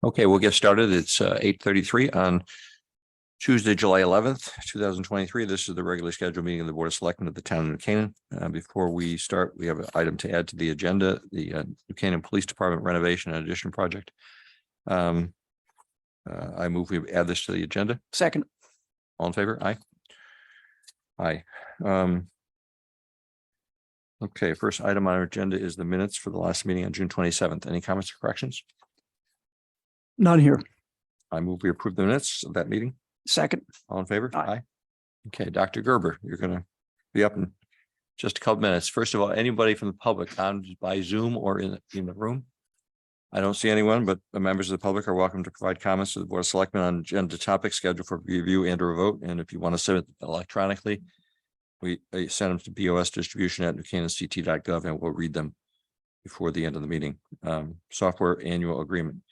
Okay, we'll get started. It's 8:33 on Tuesday, July 11th, 2023. This is the regularly scheduled meeting of the Board of Selectmen of the town of New Canaan. Before we start, we have an item to add to the agenda, the New Canaan Police Department renovation and addition project. I move we add this to the agenda. Second. All in favor? Aye. Aye. Okay, first item on our agenda is the minutes for the last meeting on June 27th. Any comments or corrections? None here. I move we approve the minutes of that meeting. Second. All in favor? Aye. Okay, Dr. Gerber, you're going to be up in just a couple minutes. First of all, anybody from the public on by Zoom or in the room? I don't see anyone, but the members of the public are welcome to provide comments to the Board of Selectmen on agenda topics scheduled for review and or vote. And if you want to send it electronically, we send them to bos.distribution@newcanonct.gov and we'll read them before the end of the meeting. Software annual agreement.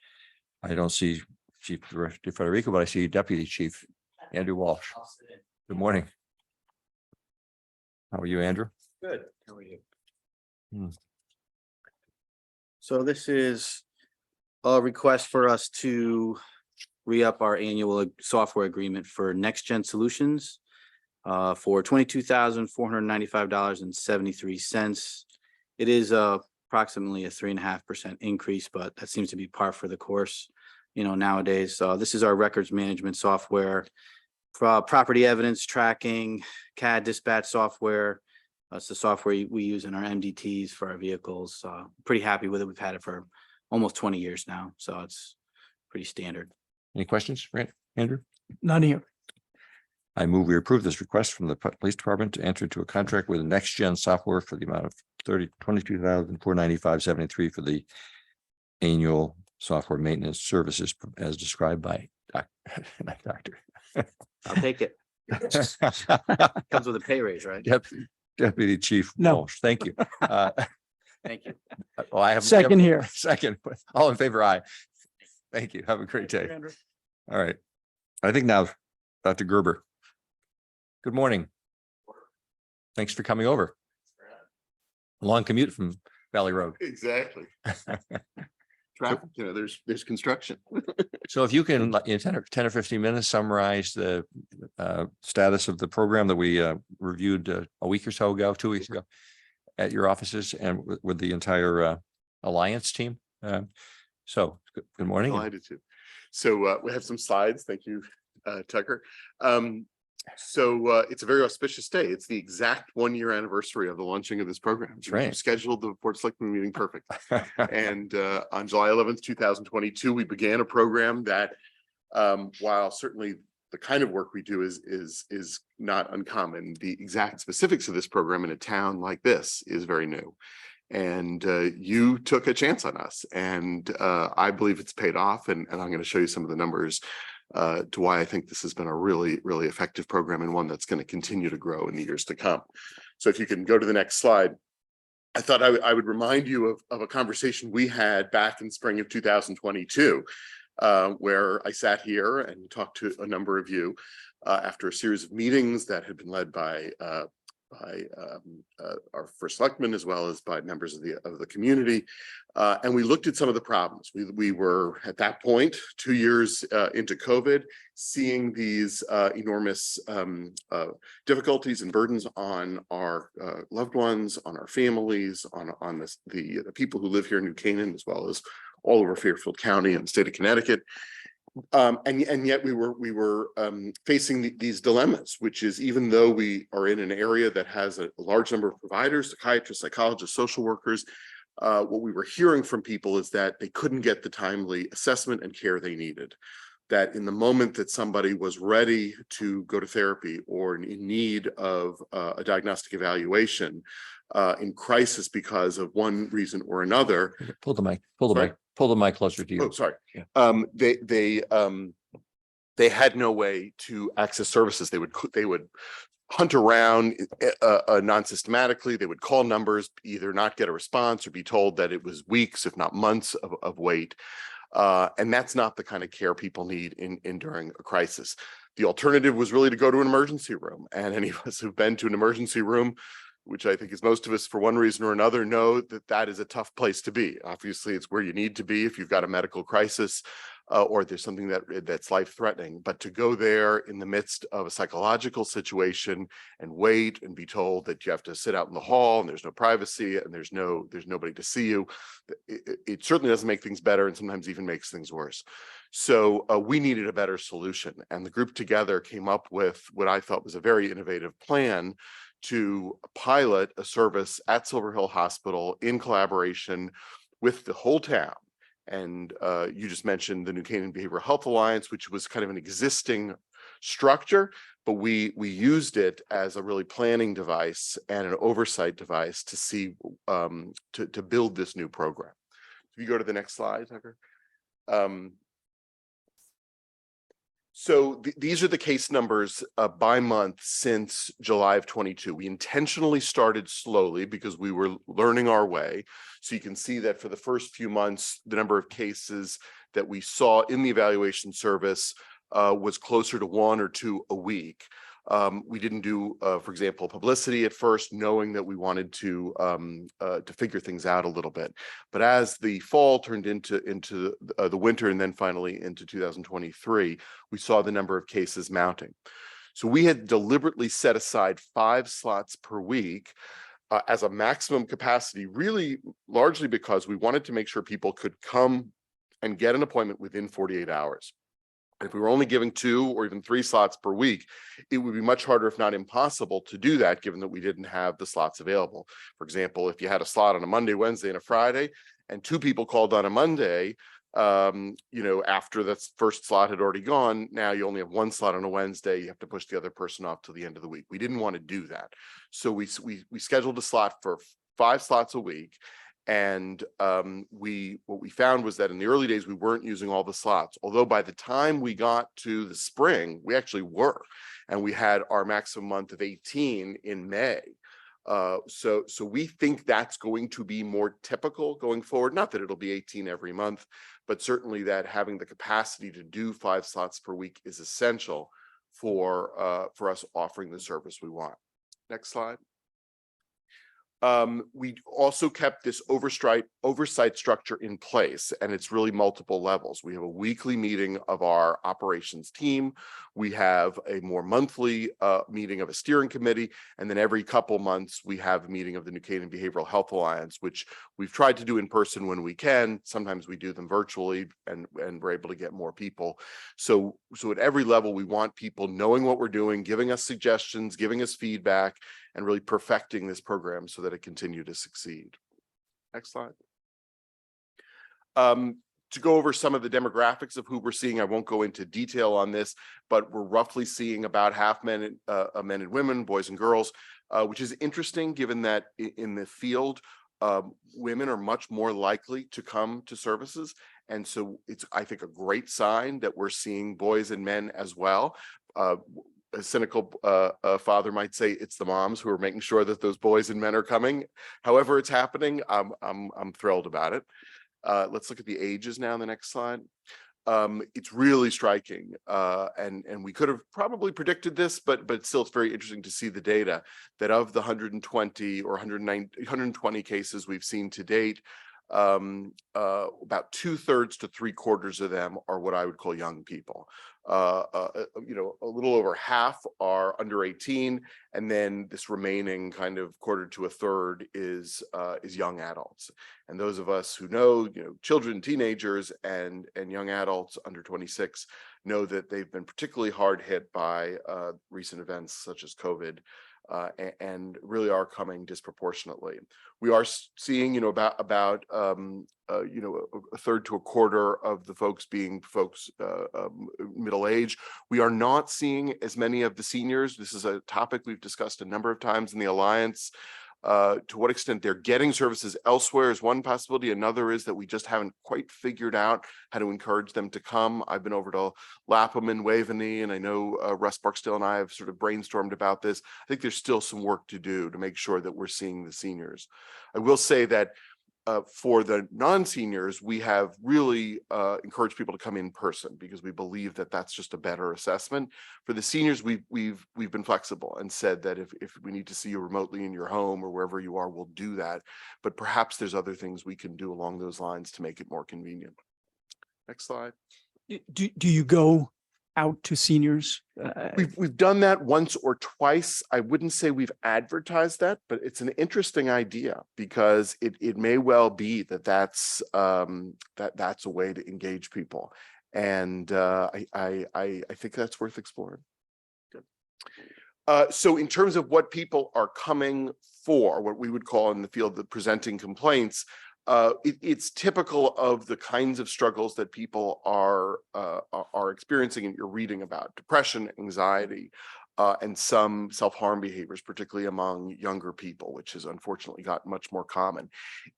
I don't see Chief Federico, but I see Deputy Chief Andrew Walsh. Good morning. How are you, Andrew? Good. How are you? Hmm. So this is a request for us to re-up our annual software agreement for Next Gen Solutions for $22,495.73. It is approximately a 3.5% increase, but that seems to be par for the course, nowadays. This is our records management software for property evidence tracking, CAD dispatch software. It's the software we use in our MDTs for our vehicles. Pretty happy with it. We've had it for almost 20 years now, so it's pretty standard. Any questions, right, Andrew? None here. I move we approve this request from the police department to enter into a contract with Next Gen Software for the amount of $22,495.73 for the annual software maintenance services as described by Doctor. I'll take it. Comes with a pay raise, right? Deputy Chief No. Walsh. Thank you. Thank you. Well, I have Second here. Second. All in favor? Aye. Thank you. Have a great day. All right. I think now, Dr. Gerber. Good morning. Thanks for coming over. Long commute from Valley Road. Exactly. Traffic, there's construction. So if you can, in 10 or 15 minutes, summarize the status of the program that we reviewed a week or so ago, 2 weeks ago at your offices and with the entire Alliance team. So good morning. Delighted to. So we have some slides. Thank you, Tucker. So it's a very auspicious day. It's the exact 1-year anniversary of the launching of this program. That's right. Scheduled the Board of Selectmen meeting perfect. And on July 11th, 2022, we began a program that, while certainly the kind of work we do is not uncommon, the exact specifics of this program in a town like this is very new. And you took a chance on us, and I believe it's paid off. And I'm going to show you some of the numbers to why I think this has been a really, really effective program and one that's going to continue to grow in the years to come. So if you can go to the next slide, I thought I would remind you of a conversation we had back in spring of 2022, where I sat here and talked to a number of you after a series of meetings that had been led by our first selectmen as well as by members of the community, and we looked at some of the problems. We were at that point 2 years into COVID, seeing these enormous difficulties and burdens on our loved ones, on our families, on the people who live here in New Canaan, as well as all over Fairfield County and the state of Connecticut. And yet we were facing these dilemmas, which is, even though we are in an area that has a large number of providers, psychiatrists, psychologists, social workers, what we were hearing from people is that they couldn't get the timely assessment and care they needed. That in the moment that somebody was ready to go to therapy or in need of a diagnostic evaluation, in crisis because of one reason or another. Pull the mic closer to you. Oh, sorry. Yeah. They had no way to access services. They would hunt around non-systematically. They would call numbers, either not get a response or be told that it was weeks, if not months of wait. And that's not the kind of care people need during a crisis. The alternative was really to go to an emergency room. And any of us who've been to an emergency room, which I think is most of us for one reason or another, know that that is a tough place to be. Obviously, it's where you need to be if you've got a medical crisis. or there's something that's life-threatening. But to go there in the midst of a psychological situation and wait and be told that you have to sit out in the hall and there's no privacy and there's nobody to see you, it certainly doesn't make things better, and sometimes even makes things worse. So we needed a better solution, and the group together came up with what I thought was a very innovative plan to pilot a service at Silver Hill Hospital in collaboration with the whole town. And you just mentioned the New Canaan Behavioral Health Alliance, which was kind of an existing structure, but we used it as a really planning device and an oversight device to see to build this new program. If you go to the next slide, Tucker. So these are the case numbers by month since July of 22. We intentionally started slowly because we were learning our way. So you can see that for the first few months, the number of cases that we saw in the evaluation service was closer to 1 or 2 a week. We didn't do, for example, publicity at first, knowing that we wanted to figure things out a little bit. But as the fall turned into the winter and then finally into 2023, we saw the number of cases mounting. So we had deliberately set aside 5 slots per week as a maximum capacity, really largely because we wanted to make sure people could come and get an appointment within 48 hours. If we were only giving 2 or even 3 slots per week, it would be much harder, if not impossible, to do that, given that we didn't have the slots available. For example, if you had a slot on a Monday, Wednesday, and a Friday, and 2 people called on a Monday, after the first slot had already gone, now you only have 1 slot on a Wednesday. You have to push the other person off till the end of the week. We didn't want to do that. So we scheduled a slot for 5 slots a week. And what we found was that in the early days, we weren't using all the slots, although by the time we got to the spring, we actually were. And we had our maximum month of 18 in May. So we think that's going to be more typical going forward. Not that it'll be 18 every month, but certainly that having the capacity to do 5 slots per week is essential for us offering the service we want. Next slide. We also kept this oversight structure in place, and it's really multiple levels. We have a weekly meeting of our operations team. We have a more monthly meeting of a steering committee, and then every couple months we have a meeting of the New Canaan Behavioral Health Alliance, which we've tried to do in person when we can. Sometimes we do them virtually, and we're able to get more people. So at every level, we want people knowing what we're doing, giving us suggestions, giving us feedback, and really perfecting this program so that it continue to succeed. Next slide. To go over some of the demographics of who we're seeing, I won't go into detail on this, but we're roughly seeing about half men and women, boys and girls, which is interesting given that in the field, women are much more likely to come to services. And so it's, I think, a great sign that we're seeing boys and men as well. A cynical father might say it's the moms who are making sure that those boys and men are coming. However it's happening, I'm thrilled about it. Let's look at the ages now in the next slide. It's really striking, and we could have probably predicted this, but still it's very interesting to see the data that of the 120 or 120 cases we've seen to date, about 2/3 to 3/4 of them are what I would call young people. A little over half are under 18, and then this remaining kind of 1/4 to 1/3 is young adults. And those of us who know, children, teenagers, and young adults under 26 know that they've been particularly hard hit by recent events such as COVID. And really are coming disproportionately. We are seeing, about 1/3 to 1/4 of the folks being middle age. We are not seeing as many of the seniors. This is a topic we've discussed a number of times in the Alliance. To what extent they're getting services elsewhere is one possibility. Another is that we just haven't quite figured out how to encourage them to come. I've been over to Lapham and Waveney, and I know Russ Barksdale and I have sort of brainstormed about this. I think there's still some work to do to make sure that we're seeing the seniors. I will say that for the non-seniors, we have really encouraged people to come in person because we believe that that's just a better assessment. For the seniors, we've been flexible and said that if we need to see you remotely in your home or wherever you are, we'll do that. But perhaps there's other things we can do along those lines to make it more convenient. Next slide. Do you go out to seniors? We've done that once or twice. I wouldn't say we've advertised that, but it's an interesting idea because it may well be that that's a way to engage people. And I think that's worth exploring. Good. So in terms of what people are coming for, what we would call in the field the presenting complaints, it's typical of the kinds of struggles that people are experiencing and you're reading about: depression, anxiety, and some self-harm behaviors, particularly among younger people, which has unfortunately gotten much more common.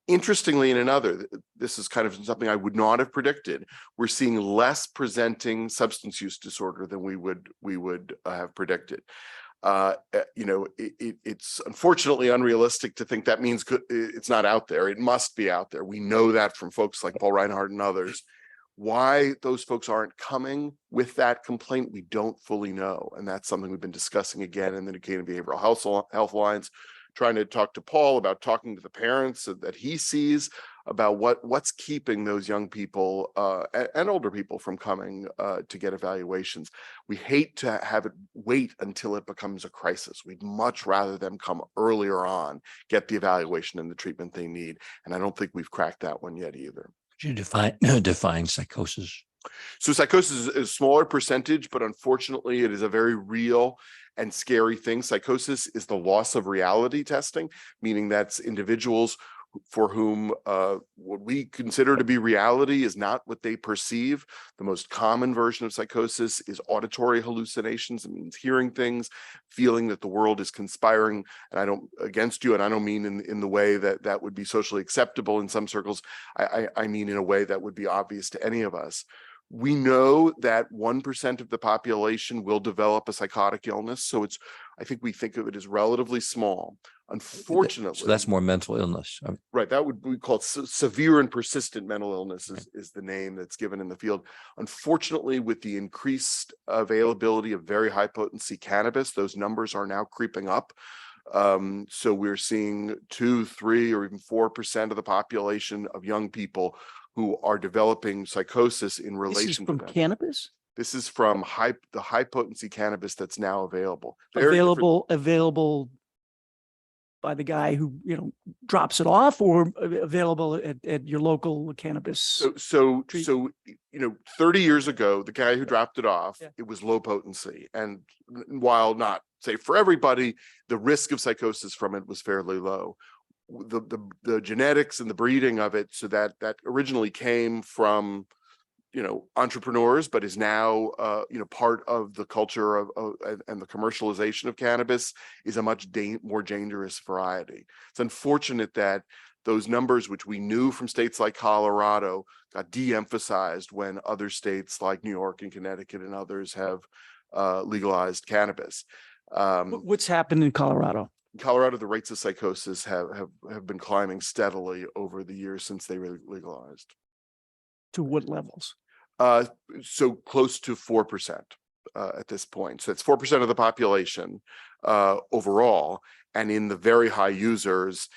Interestingly, in another, this is kind of something I would not have predicted. We're seeing less presenting substance use disorder than we would have predicted. It's unfortunately unrealistic to think that means it's not out there. It must be out there. We know that from folks like Paul Reinhardt and others. Why those folks aren't coming with that complaint, we don't fully know. And that's something we've been discussing again in the New Canaan Behavioral Health Alliance, trying to talk to Paul about talking to the parents that he sees about what's keeping those young people and older people from coming to get evaluations. We hate to have it wait until it becomes a crisis. We'd much rather them come earlier on, get the evaluation and the treatment they need. And I don't think we've cracked that one yet either. Could you define psychosis? So psychosis is a smaller percentage, but unfortunately it is a very real and scary thing. Psychosis is the loss of reality testing, meaning that's individuals for whom what we consider to be reality is not what they perceive. The most common version of psychosis is auditory hallucinations. It means hearing things, feeling that the world is conspiring, and I don't against you, and I don't mean in the way that would be socially acceptable in some circles. I mean in a way that would be obvious to any of us. We know that 1% of the population will develop a psychotic illness. So I think we think of it as relatively small. Unfortunately. So that's more mental illness. Right. That would be called severe and persistent mental illness is the name that's given in the field. Unfortunately, with the increased availability of very high potency cannabis, those numbers are now creeping up. So we're seeing 2, 3, or even 4% of the population of young people who are developing psychosis in relation This is to from that. cannabis? This is from the high potency cannabis that's now available. Very different. Available by the guy who, drops it off, or available at your local cannabis? So, treat- 30 years ago, the guy who dropped it off, Yeah. it was low potency. And while not safe for everybody, the risk of psychosis from it was fairly low. The genetics and the breeding of it, so that originally came from entrepreneurs, but is now part of the culture and the commercialization of cannabis, is a much more dangerous variety. It's unfortunate that those numbers, which we knew from states like Colorado, got de-emphasized when other states like New York and Connecticut and others have legalized cannabis. What's happened in Colorado? In Colorado, the rates of psychosis have been climbing steadily over the years since they legalized. To what levels? So close to 4% at this point. So it's 4% of the population overall. And in the very high users,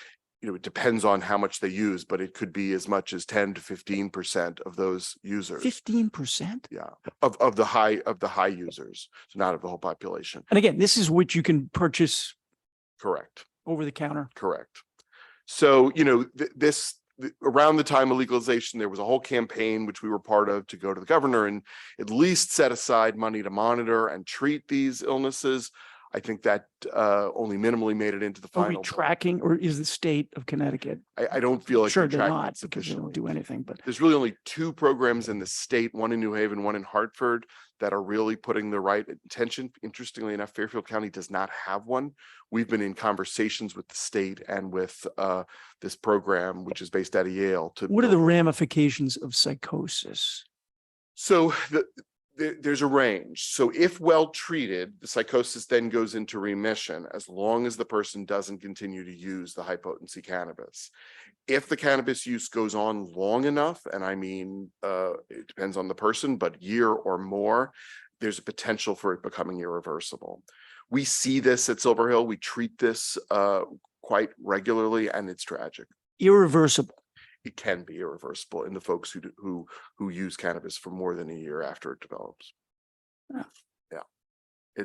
it depends on how much they use, but it could be as much as 10 to 15% of those users. 15%? Yeah, of the high users, so not of the whole population. And again, this is what you can purchase Correct. over the counter. Correct. So, around the time of legalization, there was a whole campaign which we were part of to go to the governor and at least set aside money to monitor and treat these illnesses. I think that only minimally made it into the Are final. we tracking, or is the state of Connecticut? I don't feel like Sure, we're they're tracking not, it because they don't sufficiently. do anything, but There's really only 2 programs in the state, one in New Haven, one in Hartford, that are really putting the right attention. Interestingly enough, Fairfield County does not have one. We've been in conversations with the state and with this program, which is based out of Yale. what are the ramifications of psychosis? So there's a range. So if well treated, the psychosis then goes into remission as long as the person doesn't continue to use the high potency cannabis. If the cannabis use goes on long enough, and I mean, it depends on the person, but year or more, there's a potential for it becoming irreversible. We see this at Silver Hill. We treat this quite regularly, and it's tragic. Irreversible. it can be irreversible in the folks who use cannabis for more than a year after it develops. Yeah. Yeah.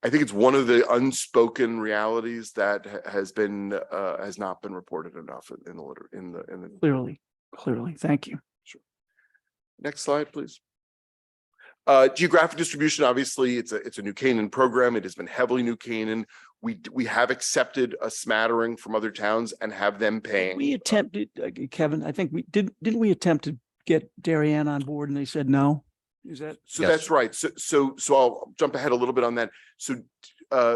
I think it's one of the unspoken realities that has not been reported enough in the Clearly. Thank you. Next slide, please. Geographic distribution, obviously, it's a New Canaan program. It has been heavily New Canaan. We have accepted a smattering from other towns and have them paying. We attempted, Kevin, I think didn't we attempt to get Darien on board and they said no? Is that? So Yes. that's right. So I'll jump ahead a little bit on that. So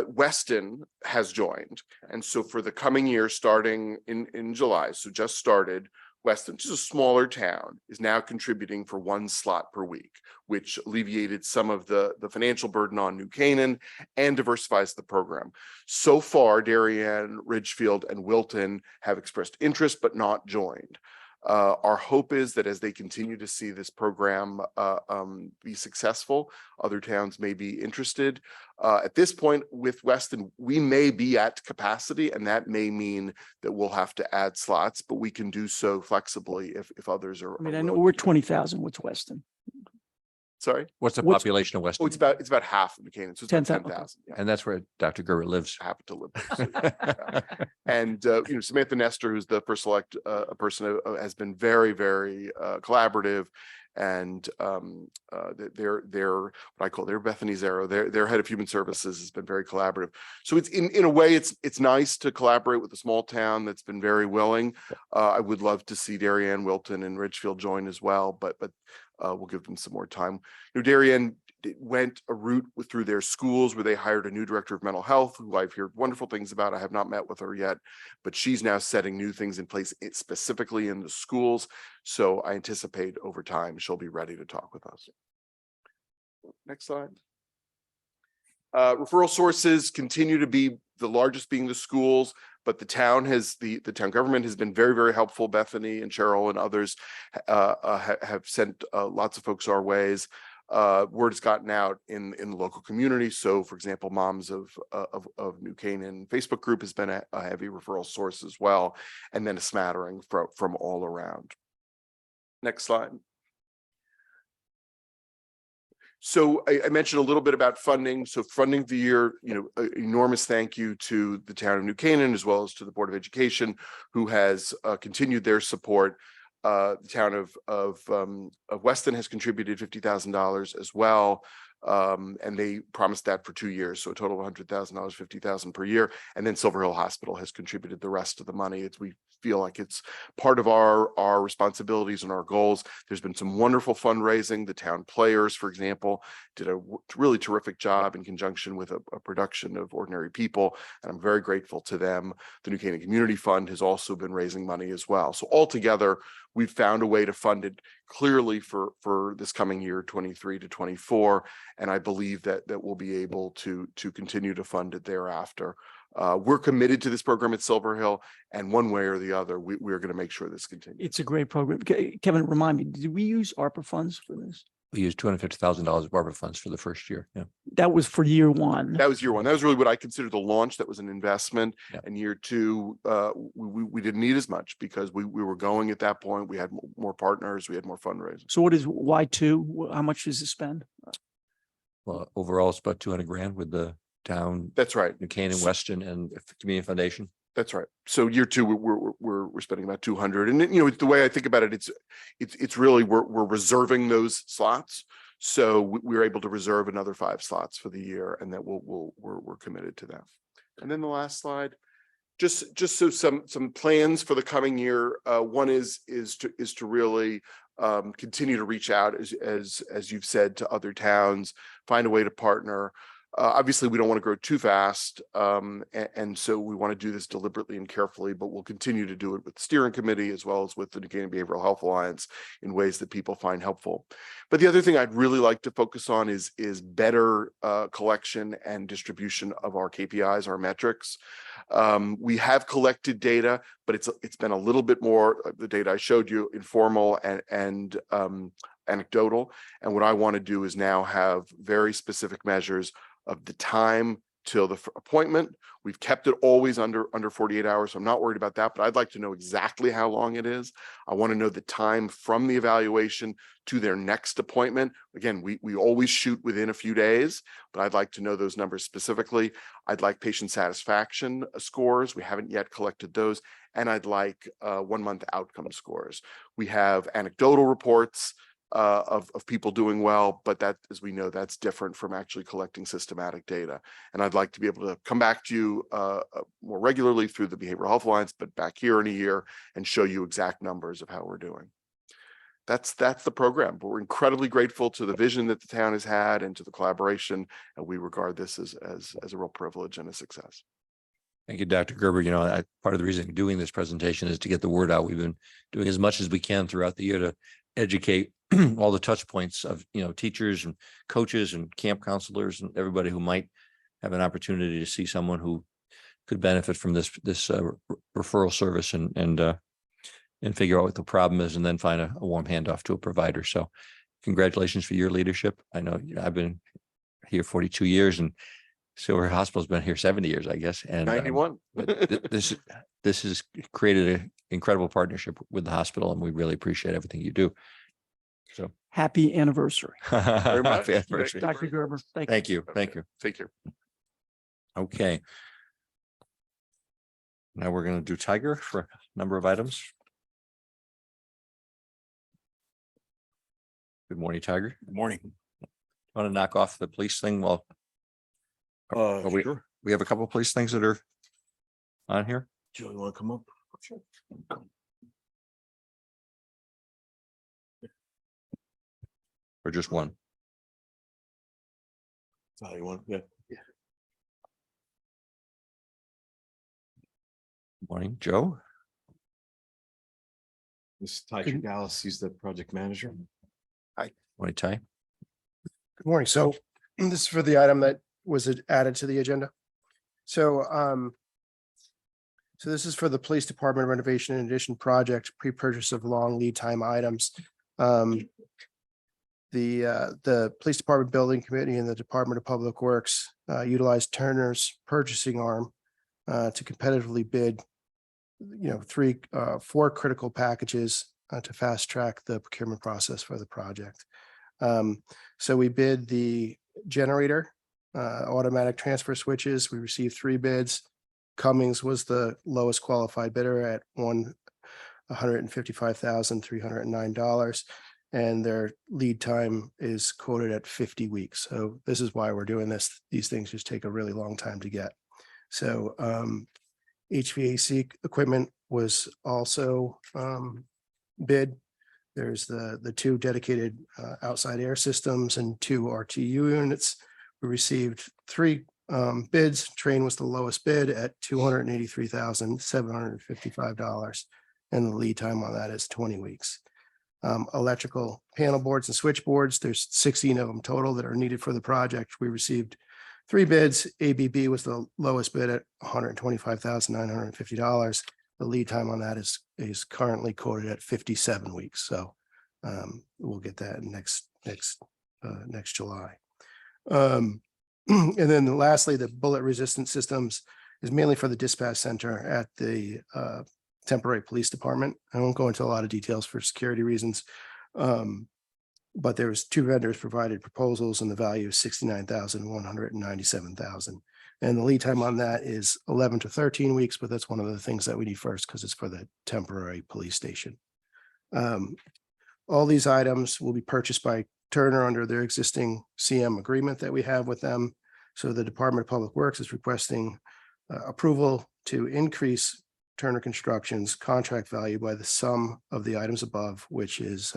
Weston has joined. And so for the coming year, starting in July, so just started, Weston, which is a smaller town, is now contributing for 1 slot per week, which alleviated some of the financial burden on New Canaan and diversifies the program. So far, Darien, Ridgefield, and Wilton have expressed interest but not joined. Our hope is that as they continue to see this program be successful, other towns may be interested. At this point with Weston, we may be at capacity, and that may mean that we'll have to add slots, but we can do so flexibly if others are. I mean, I know willing we're to. 20,000. What's Weston? Sorry? What's the What's- population of Oh, Weston? it's about half of New Canaan, so it's about 10,000, 10,000. Yeah. And that's where Dr. Gerber lives. I happen to live there. So, and Samantha Nestor, who's the first select person, has been very, very collaborative, and they're what I call their Bethany's arrow. Their head of human services has been very collaborative. So it's in a way it's nice to collaborate with a small town that's been very willing. I would love to see Darien, Wilton, and Ridgefield join as well, but we'll give them some more time. Darien went a route through their schools where they hired a new director of mental health, who I've heard wonderful things about. I have not met with her yet, but she's now setting new things in place specifically in the schools. So I anticipate over time she'll be ready to talk with us. Next slide. Referral sources continue to be the largest being the schools, but the town government has been very, very helpful. Bethany and Cheryl and others have sent lots of folks our ways. Word has gotten out in the local community. So, for example, Moms of New Canaan Facebook group has been a heavy referral source as well, and then a smattering from all around. Next slide. So I mentioned a little bit about funding. So funding the year, enormous thank you to the town of New Canaan, as well as to the Board of Education, who has continued their support. The town of Weston has contributed $50,000 as well. And they promised that for 2 years. So a total of $100,000, $50,000 per year. And then Silver Hill Hospital has contributed the rest of the money. We feel like it's part of our responsibilities and our goals. There's been some wonderful fundraising. The town players, for example, did a really terrific job in conjunction with a production of Ordinary People. And I'm very grateful to them. The New Canaan Community Fund has also been raising money as well. So altogether, we've found a way to fund it clearly for this coming year, 23 to 24. And I believe that we'll be able to continue to fund it thereafter. We're committed to this program at Silver Hill, and one way or the other, we're going to make sure this continues. It's a great program. Kevin, remind me, did we use ARPA funds for this? We used $250,000 of ARPA funds for the first year. Yeah. That was for year one. That was year one. That was really what I consider the launch. That was an investment. Yeah. And year two, we didn't need as much because we were going at that point. We had more partners. We had more fundraising. So what is Y2? How much does it spend? Well, overall, it's about 200 grand with the town, That's right. New Canaan, Weston, and the Community Foundation. That's right. So year two, we're spending about 200, and the way I think about it, it's really we're reserving those slots, so we're able to reserve another 5 slots for the year, and that we're committed to that. And then the last slide, just so some plans for the coming year. One is to really continue to reach out as you've said to other towns, find a way to partner. Obviously, we don't want to grow too fast, and so we want to do this deliberately and carefully, but we'll continue to do it with the steering committee as well as with the New Canaan Behavioral Health Alliance in ways that people find helpful. But the other thing I'd really like to focus on is better collection and distribution of our KPIs, our metrics. We have collected data, but it's been a little bit more, the data I showed you, informal and anecdotal. And what I want to do is now have very specific measures of the time till the appointment. We've kept it always under 48 hours. So I'm not worried about that, but I'd like to know exactly how long it is. I want to know the time from the evaluation to their next appointment. Again, we always shoot within a few days, but I'd like to know those numbers specifically. I'd like patient satisfaction scores. We haven't yet collected those. And I'd like 1 month outcome scores. We have anecdotal reports of people doing well, but that, as we know, that's different from actually collecting systematic data. And I'd like to be able to come back to you more regularly through the Behavioral Health Alliance, but back here in a year and show you exact numbers of how we're doing. That's the program. But we're incredibly grateful to the vision that the town has had and to the collaboration, and we regard this as a real privilege and a success. Thank you, Dr. Gerber. You know, part of the reason doing this presentation is to get the word out. We've been doing as much as we can throughout the year to educate all the touch points of, you know, teachers and coaches and camp counselors and everybody who might have an opportunity to see someone who could benefit from this referral service and figure out what the problem is and then find a warm handoff to a provider. So congratulations for your leadership. I know I've been here 42 years and Silver Hospital's been here 70 years, I guess. And 91. but this has created an incredible partnership with the hospital, and we really appreciate everything you do. So Happy anniversary, Very much. happy anniversary. Dr. Gerber. Thank you. Thank you. Thank you. Take care. Okay. Now we're going to do Tiger for a number of items. Good morning, Tiger. Good morning. Want to knock off the police thing? Well, we have a couple of police things that are on here. Joe, you want to come up? Sure. Or just one? So you want, yeah. Morning, Joe. This is Tiger Dallas. He's the project manager. Morning, Ty. Good morning. So this is for the item that was added to the agenda. So this is for the police department renovation and addition project, pre-purchase of long lead time items. The police department building committee and the Department of Public Works utilized Turner's purchasing arm to competitively bid, four critical packages to fast track the procurement process for the project. So we bid the generator, automatic transfer switches. We received 3 bids. Cummings was the lowest qualified bidder at $155,309. And their lead time is quoted at 50 weeks. So this is why we're doing this. These things just take a really long time to get. So HVAC equipment was also bid. There's the 2 dedicated outside air systems and 2 RTU units. We received 3 bids. Train was the lowest bid at $283,755. And the lead time on that is 20 weeks. Electrical panel boards and switchboards, there's 16 of them total that are needed for the project. We received 3 bids. ABB was the lowest bid at $125,950. The lead time on that is currently quoted at 57 weeks. So we'll get that next July. And then lastly, the bullet resistant systems is mainly for the dispatch center at the temporary police department. I won't go into a lot of details for security reasons. But there was 2 vendors provided proposals and the value of $69,197,000. And the lead time on that is 11 to 13 weeks, but that's one of the things that we need first because it's for the temporary police station. All these items will be purchased by Turner under their existing CM agreement that we have with them. So the Department of Public Works is requesting approval to increase Turner Construction's contract value by the sum of the items above, which is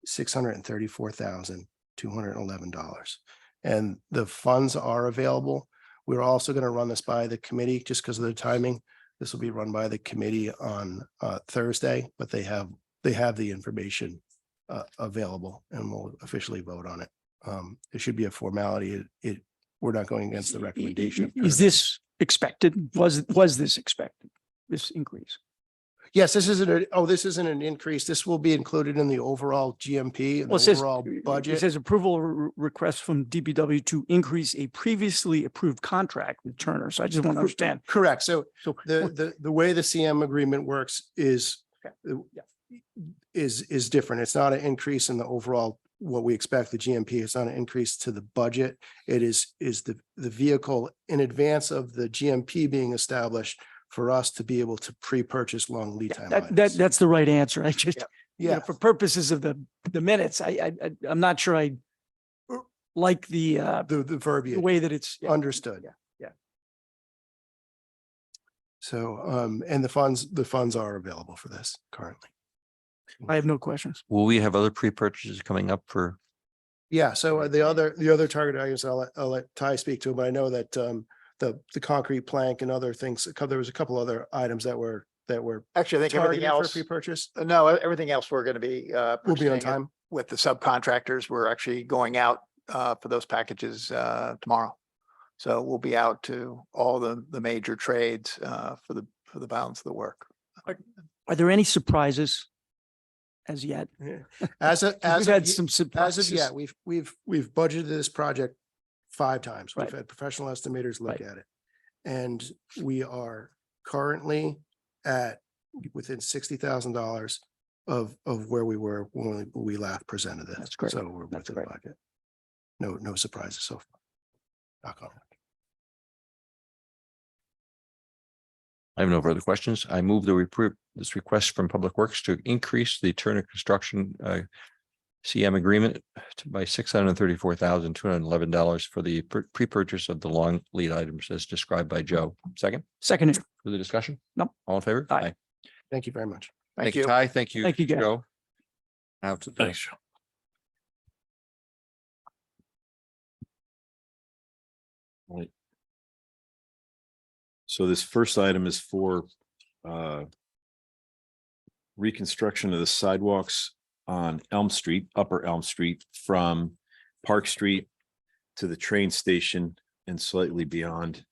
$634,211. And the funds are available. We're also going to run this by the committee just because of the timing. This will be run by the committee on Thursday, but they have the information available and we'll officially vote on it. It should be a formality. We're not going against the recommendation. Is this expected? Was this expected, this increase? Yes, this isn't an increase. This will be included in the overall GMP and Well, it the says, overall it budget. says approval request from DPW to increase a previously approved contract with Turner. So I just want to understand. Correct. So So the way the CM agreement works is is different. It's not an increase in the overall, what we expect, the GMP. It's not an increase to the budget. It is the vehicle in advance of the GMP being established for us to be able to pre-purchase long lead time items. that's the right answer. I just, Yeah, for purposes of the minutes, I'm not sure I like the the verbiage. way that it's Understood. Yeah. So, and the funds are available for this currently. I have no questions. Will we have other pre-purchases coming up for? Yeah, so the other target items, I'll let Ty speak to, but I know that the concrete plank and other things, there was a couple other items that were Actually, I think everything targeted for else, pre-purchase. no, everything else we're going to be Will be on purchasing it time. with the subcontractors. We're actually going out for those packages tomorrow. So we'll be out to all the major trades for the balance of the work. Are there any surprises as yet? As of, We've had some as surprises. of yet, we've budgeted this project 5 times. We've Right. had professional estimators look Right. at it. And we are currently at within $60,000 of where we were when we last presented this. That's great. So we're That's within great. budget. No surprises so far. Knock on wood. I have no further questions. I move that we approve this request from Public Works to increase the Turner Construction CM agreement by $634,211 for the pre-purchase of the long lead items as described by Joe. Second, Second, further discussion? No. All in favor? Aye. Thank you very much. Thank you. Ty. Thank you. Thank you, guys. Joe. Now to the Joe. Right. So this first item is for reconstruction of the sidewalks on Elm Street, Upper Elm Street, from Park Street to the train station and slightly beyond.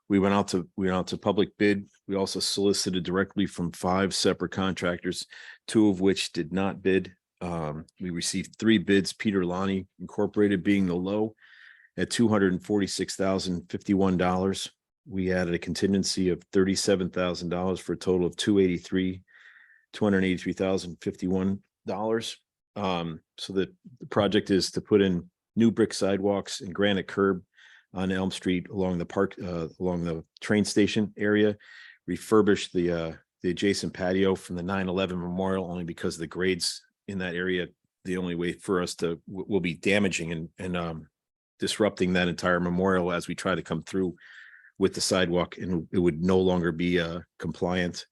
We went out to public bid. We also solicited directly from 5 separate contractors, 2 of which did not bid. We received 3 bids, Peter Lonnie Incorporated being the low at $246,051. We added a contingency of $37,000 for a total of $283,051. So that the project is to put in new brick sidewalks and granite curb on Elm Street along the park, along the train station area, refurbish the adjacent patio from the 9/11 memorial, only because of the grades in that area. The only way for us to will be damaging and disrupting that entire memorial as we try to come through with the sidewalk, and it would no longer be compliant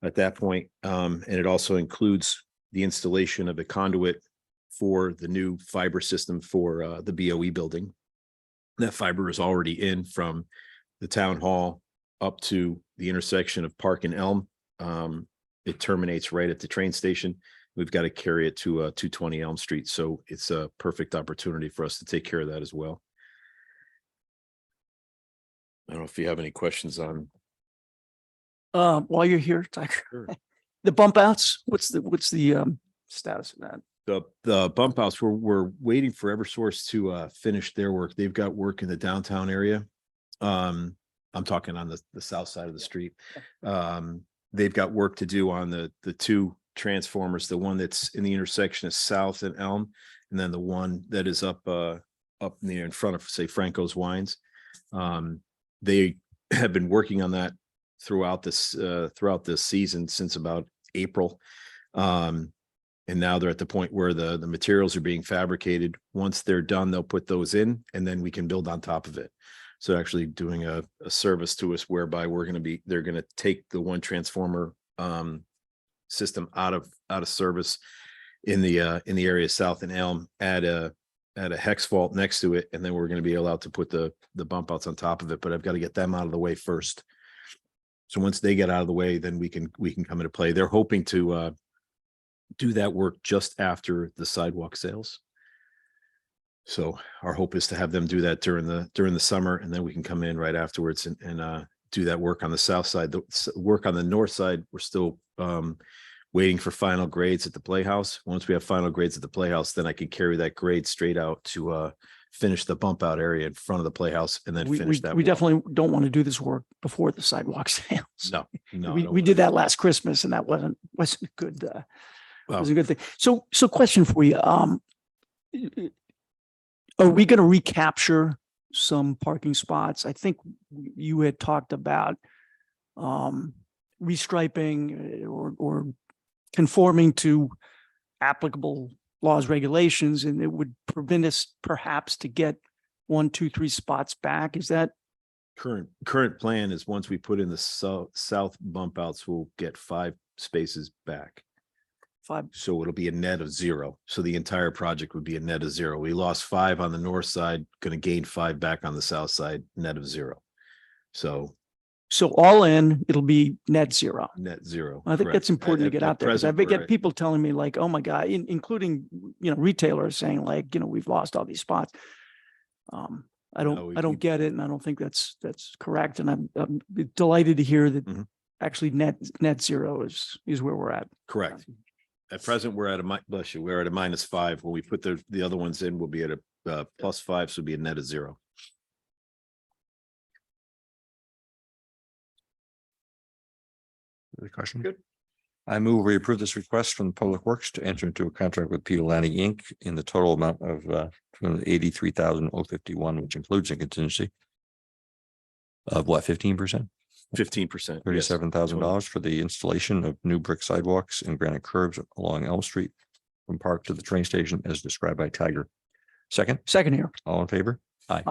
at that point. And it also includes the installation of a conduit for the new fiber system for the BOE building. That fiber is already in from the town hall up to the intersection of Park and Elm. It terminates right at the train station. We've got to carry it to 220 Elm Street. So it's a perfect opportunity for us to take care of that as well. I don't know if you have any questions on. while you're here, Tiger, Sure. the bump outs, what's the status of that? The bump outs, we're waiting for Eversource to finish their work. They've got work in the downtown area. I'm talking on the south side of the street. They've got work to do on the 2 transformers, the one that's in the intersection of South and Elm, and then the one that is up near in front of, say, Franco's Wines. They have been working on that throughout this season since about April. And now they're at the point where the materials are being fabricated. Once they're done, they'll put those in, and then we can build on top of it. So actually doing a service to us whereby they're going to take the one transformer system out of service in the area south in Elm, add a hex fault next to it, and then we're going to be allowed to put the bump outs on top of it. But I've got to get them out of the way first. So once they get out of the way, then we can come into play. They're hoping to do that work just after the sidewalk sales. So our hope is to have them do that during the summer, and then we can come in right afterwards and do that work on the south side. The work on the north side, we're still waiting for final grades at the Playhouse. Once we have final grades at the Playhouse, then I can carry that grade straight out to finish the bump out area in front of the Playhouse and then We finish that. we wall. definitely don't want to do this work before the sidewalk sales. No, no. I We don't we wanna- did that last Christmas and that wasn't a good, Well, was a good thing. So question for you. Are we going to recapture some parking spots? I think you had talked about restriping or conforming to applicable laws, regulations, and it would prevent us perhaps to get 1, 2, 3 spots back. Is that current plan is once we put in the south bump outs, we'll get 5 spaces back. 5? So it'll be a net of 0. So the entire project would be a net of 0. We lost 5 on the north side, going to gain 5 back on the south side, net of 0. So So all in, it'll be net 0. net 0. I think correct. that's important to At- get at out there because I present, we're get at- people telling me like, oh my God, including, retailers saying like, we've lost all these spots. I No, don't we- get it. And I don't think that's correct. And I'm delighted to hear that Mhm. actually net 0 is where we're at. Correct. At present, we're at bless you, we're at a -5. When we put the other ones in, we'll be at a +5, so it'll be a net of 0. Other question? Good. I move we approve this request from Public Works to enter into a contract with Peel Lanning Inc. in the total amount of $83,051, which includes a contingency of what, 15%? 15%. $37,000 for the installation of new brick sidewalks and granite curbs along Elm Street from Park to the train station as described by Tiger. Second, Second here. all in favor? All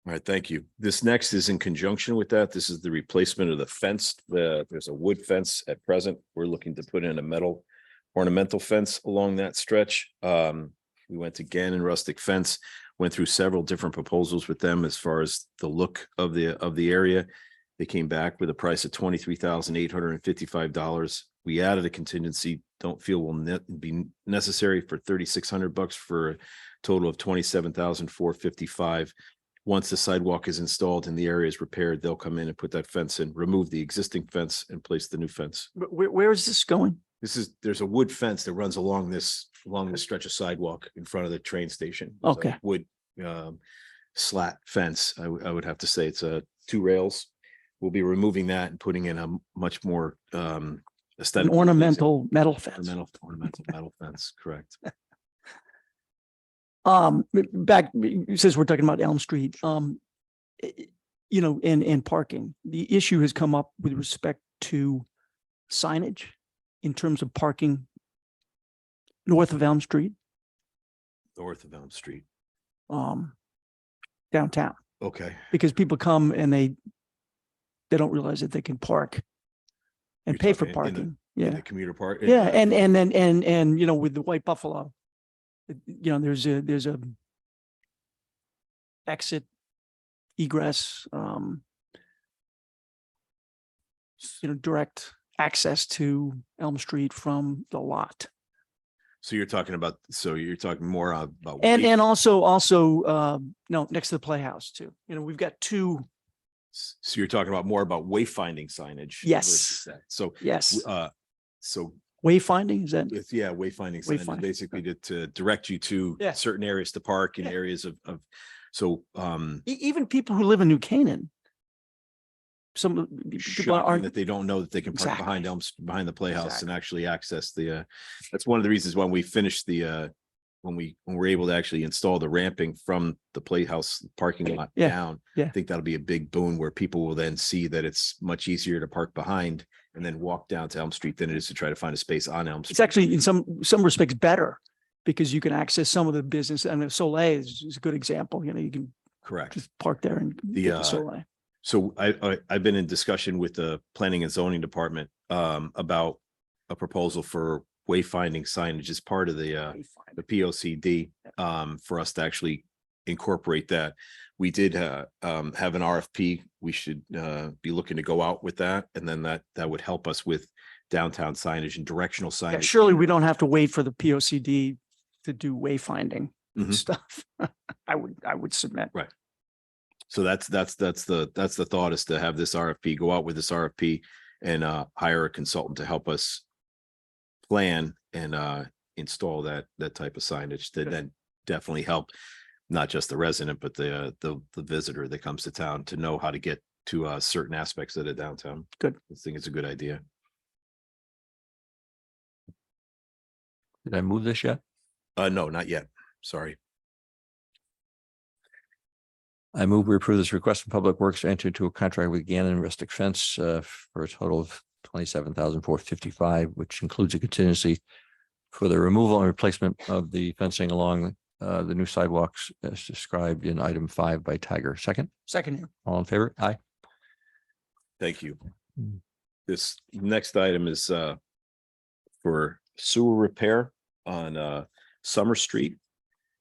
right, thank you. This next is in conjunction with that. This is the replacement of the fence. There's a wood fence at present. We're looking to put in a metal ornamental fence along that stretch. We went to Gannon Rustic Fence, went through several different proposals with them as far as the look of the area. They came back with a price of $23,855. We added a contingency, don't feel will be necessary for $3,600 for a total of $27,455. Once the sidewalk is installed and the area is repaired, they'll come in and put that fence in, remove the existing fence and place the new fence. Where is this going? There's a wood fence that runs along this stretch of sidewalk in front of the train station. There's a Okay. Wood slat fence. I would have to say it's 2 rails. We'll be removing that and putting in a much more An aesthetic. ornamental metal fence. Ornamental metal fence, correct. Back, since we're talking about Elm Street, and parking, the issue has come up with respect to signage in terms of parking north of Elm Street, North of Elm Street. downtown, Okay. because people come and they don't realize that they can park and You're pay for talking in parking. In Yeah. the commuter park. Yeah. And then, with the White Buffalo, there's a exit egress, direct access to Elm Street from the lot. So you're talking more about. And also, no, next to the Playhouse too. We've got 2. So you're talking about more about wayfinding signage. Yes. versus that. So, Yes. so Wayfinding, is that? wayfinding signage, Wayfinding, basically to direct you to Yeah. certain areas to park in Yeah. areas so, Even people who live in New Canaan. Some of the people shocking aren't, that they don't know that they can park behind Exactly. behind the Playhouse Exactly. and actually access that's one of the reasons when we finished when we're able to actually install the ramping from the Playhouse parking lot Yeah, down. yeah. I think that'll be a big boon where people will then see that it's much easier to park behind and then walk down to Elm Street than it is to try to find a space on Elm Street. it's actually in some respects better because you can access some of the business. I mean, Soleil is a good example. You can Correct. just park there and get to Soleil. So I've been in discussion with the planning and zoning department about a proposal for wayfinding signage as part of the POCD for us to actually incorporate that. We did have an RFP. We should be looking to go out with that, and then that would help us with downtown signage and directional Yeah, signage. surely we don't have to wait for the POCD to do wayfinding Mhm. stuff. I would submit. Right. So that's the thought, is to have this RFP, go out with this RFP and hire a consultant to help us plan and install that type of signage to then definitely help not just the resident, but the visitor that comes to town to know how to get to certain aspects of the downtown. Good. I think it's a good idea. Did I move this yet? No, not yet. Sorry. I move we approve this request from Public Works to enter into a contract with Gannon Rustic Fence for a total of $27,455, which includes a contingency for the removal and replacement of the fencing along the new sidewalks as described in item 5 by Tiger. Second, Second. all in favor? Aye. Thank you. This next item is for sewer repair on Summer Street.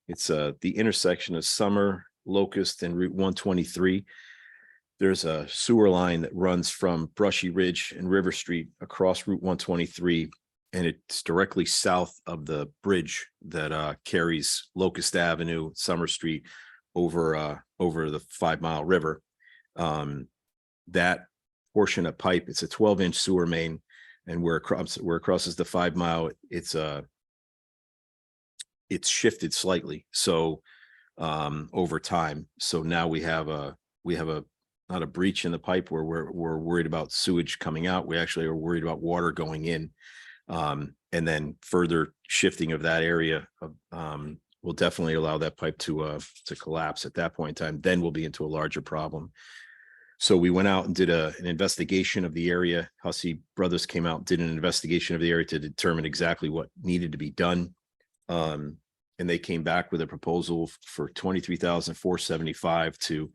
It's the intersection of Summer, Locust, and Route 123. There's a sewer line that runs from Brushy Ridge and River Street across Route 123, and it's directly south of the bridge that carries Locust Avenue, Summer Street over the 5 Mile River. That portion of pipe, it's a 12-inch sewer main, and where it crosses the 5 Mile, it's shifted slightly. So over time. So now we have not a breach in the pipe where we're worried about sewage coming out. We actually are worried about water going in. And then further shifting of that area will definitely allow that pipe to collapse at that point in time. Then we'll be into a larger problem. So we went out and did an investigation of the area. Hussey Brothers came out and did an investigation of the area to determine exactly what needed to be done. And they came back with a proposal for $23,475 to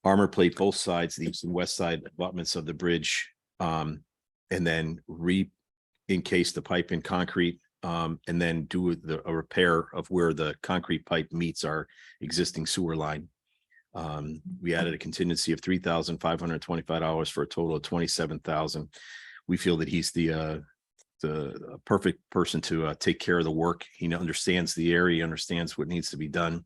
armor plate both sides, the east and west side abutments of the bridge, and then encase the pipe in concrete, and then do a repair of where the concrete pipe meets our existing sewer line. We added a contingency of $3,525 for a total of $27,000. We feel that he's the perfect person to take care of the work. He understands the area, understands what needs to be done.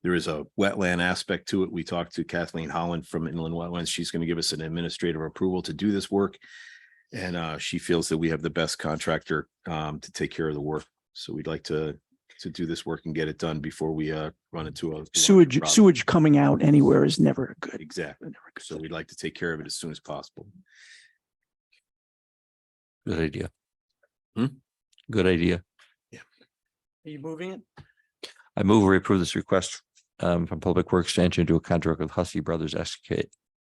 There is a wetland aspect to it. We talked to Kathleen Holland from Inland Wetlands. She's going to give us an administrative approval to do this work. And she feels that we have the best contractor to take care of the work. So we'd like to do this work and get it done before we run into a Sewage coming out anywhere is never good. Exactly. So we'd like to take care of it as soon as possible. Good idea. Hmm? Good idea. Are you moving it? I move we approve this request from Public Works to enter into a contract with Hussey Brothers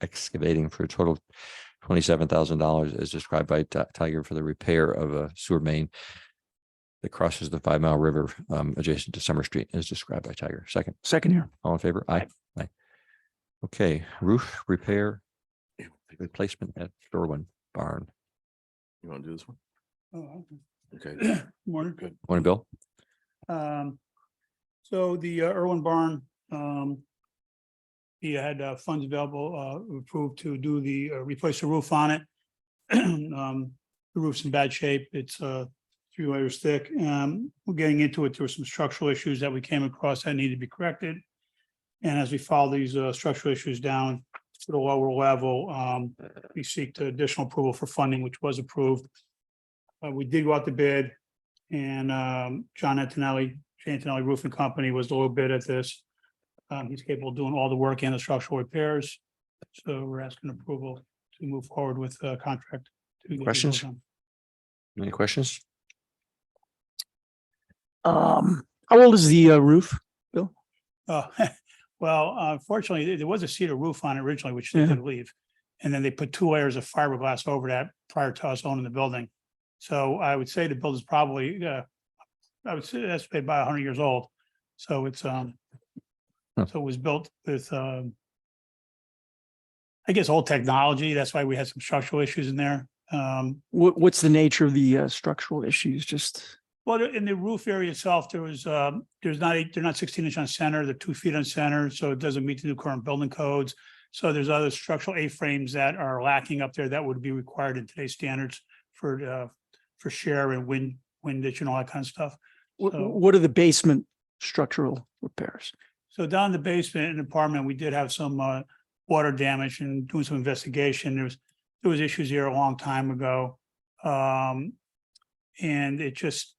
Excavating for a total of $27,000 as described by Tiger for the repair of a sewer main that crosses the 5 Mile River adjacent to Summer Street as described by Tiger. Second, Here. all in favor? Aye. Aye. Okay, roof repair replacement at Irwin Barn. You want to do this one? Oh, Okay. morning. Good. Morning, Bill. So the Irwin Barn, he had funds available, approved to do replace the roof on it. The roof's in bad shape. It's 3 layers thick. We're getting into it. There were some structural issues that we came across that needed to be corrected. And as we follow these structural issues down to the lower level, we seek the additional approval for funding, which was approved. We did go out to bid, and John Antonelli Roofing Company was the low bid at this. He's capable of doing all the work and the structural repairs. So we're asking approval to move forward with the contract. to get these Questions? done. Any questions? How old is the roof? Uh, Well, unfortunately, there was a cedar roof on it originally, which they Yeah. did leave. And then they put 2 layers of fiberglass over that prior to us owning the building. So I would say the building's probably, I would say that's about 100 years old. So it's, so it was built with, I guess, old technology. That's why we had some structural issues in there. What's the nature of the structural issues? Just Well, in the roof area itself, they're not 16-inch on center, they're 2 feet on center, so it doesn't meet the new current building codes. So there's other structural A-frames that are lacking up there that would be required in today's standards for share and wind ditch and all that kind of stuff. So- what are the basement structural repairs? So down in the basement in the apartment, we did have some water damage and doing some investigation. There was issues here a long time ago. And it just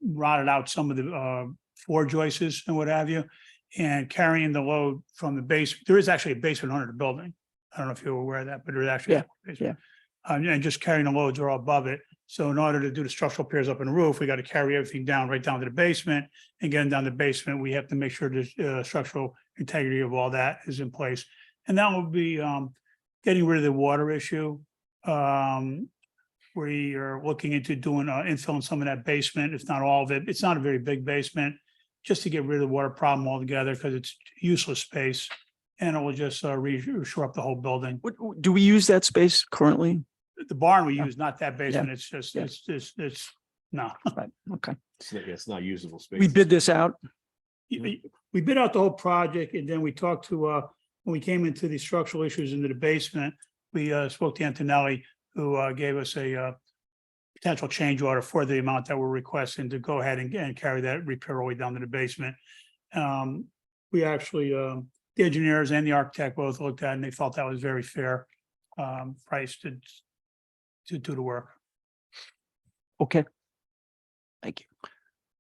rotted out some of the floor joists and what have you. And carrying the load from the base, there is actually a basement under the building. I don't know if you're aware of that, but there is actually. Yeah, a basement. And just carrying the loads are above it. So in order to do the structural repairs up in the roof, we got to carry everything down, right down to the basement. And getting down the basement, we have to make sure the structural integrity of all that is in place. And that will be getting rid of the water issue. We are looking into doing infill in some of that basement, if not all of it. It's not a very big basement, just to get rid of the water problem altogether because it's useless space. And it will just shore up the whole building. Do we use that space currently? The barn we Yeah. use, not that basement. It's just, Yeah. it's, no. Right, okay. It's not usable space. We bid this out? We bid out the whole project and then we talked to, when we came into the structural issues into the basement, we spoke to Antonelli, who gave us a potential change order for the amount that we're requesting to go ahead and carry that repair all the way down to the basement. We actually, the engineers and the architect both looked at it and they felt that was very fair price to do the work. Okay. Thank you.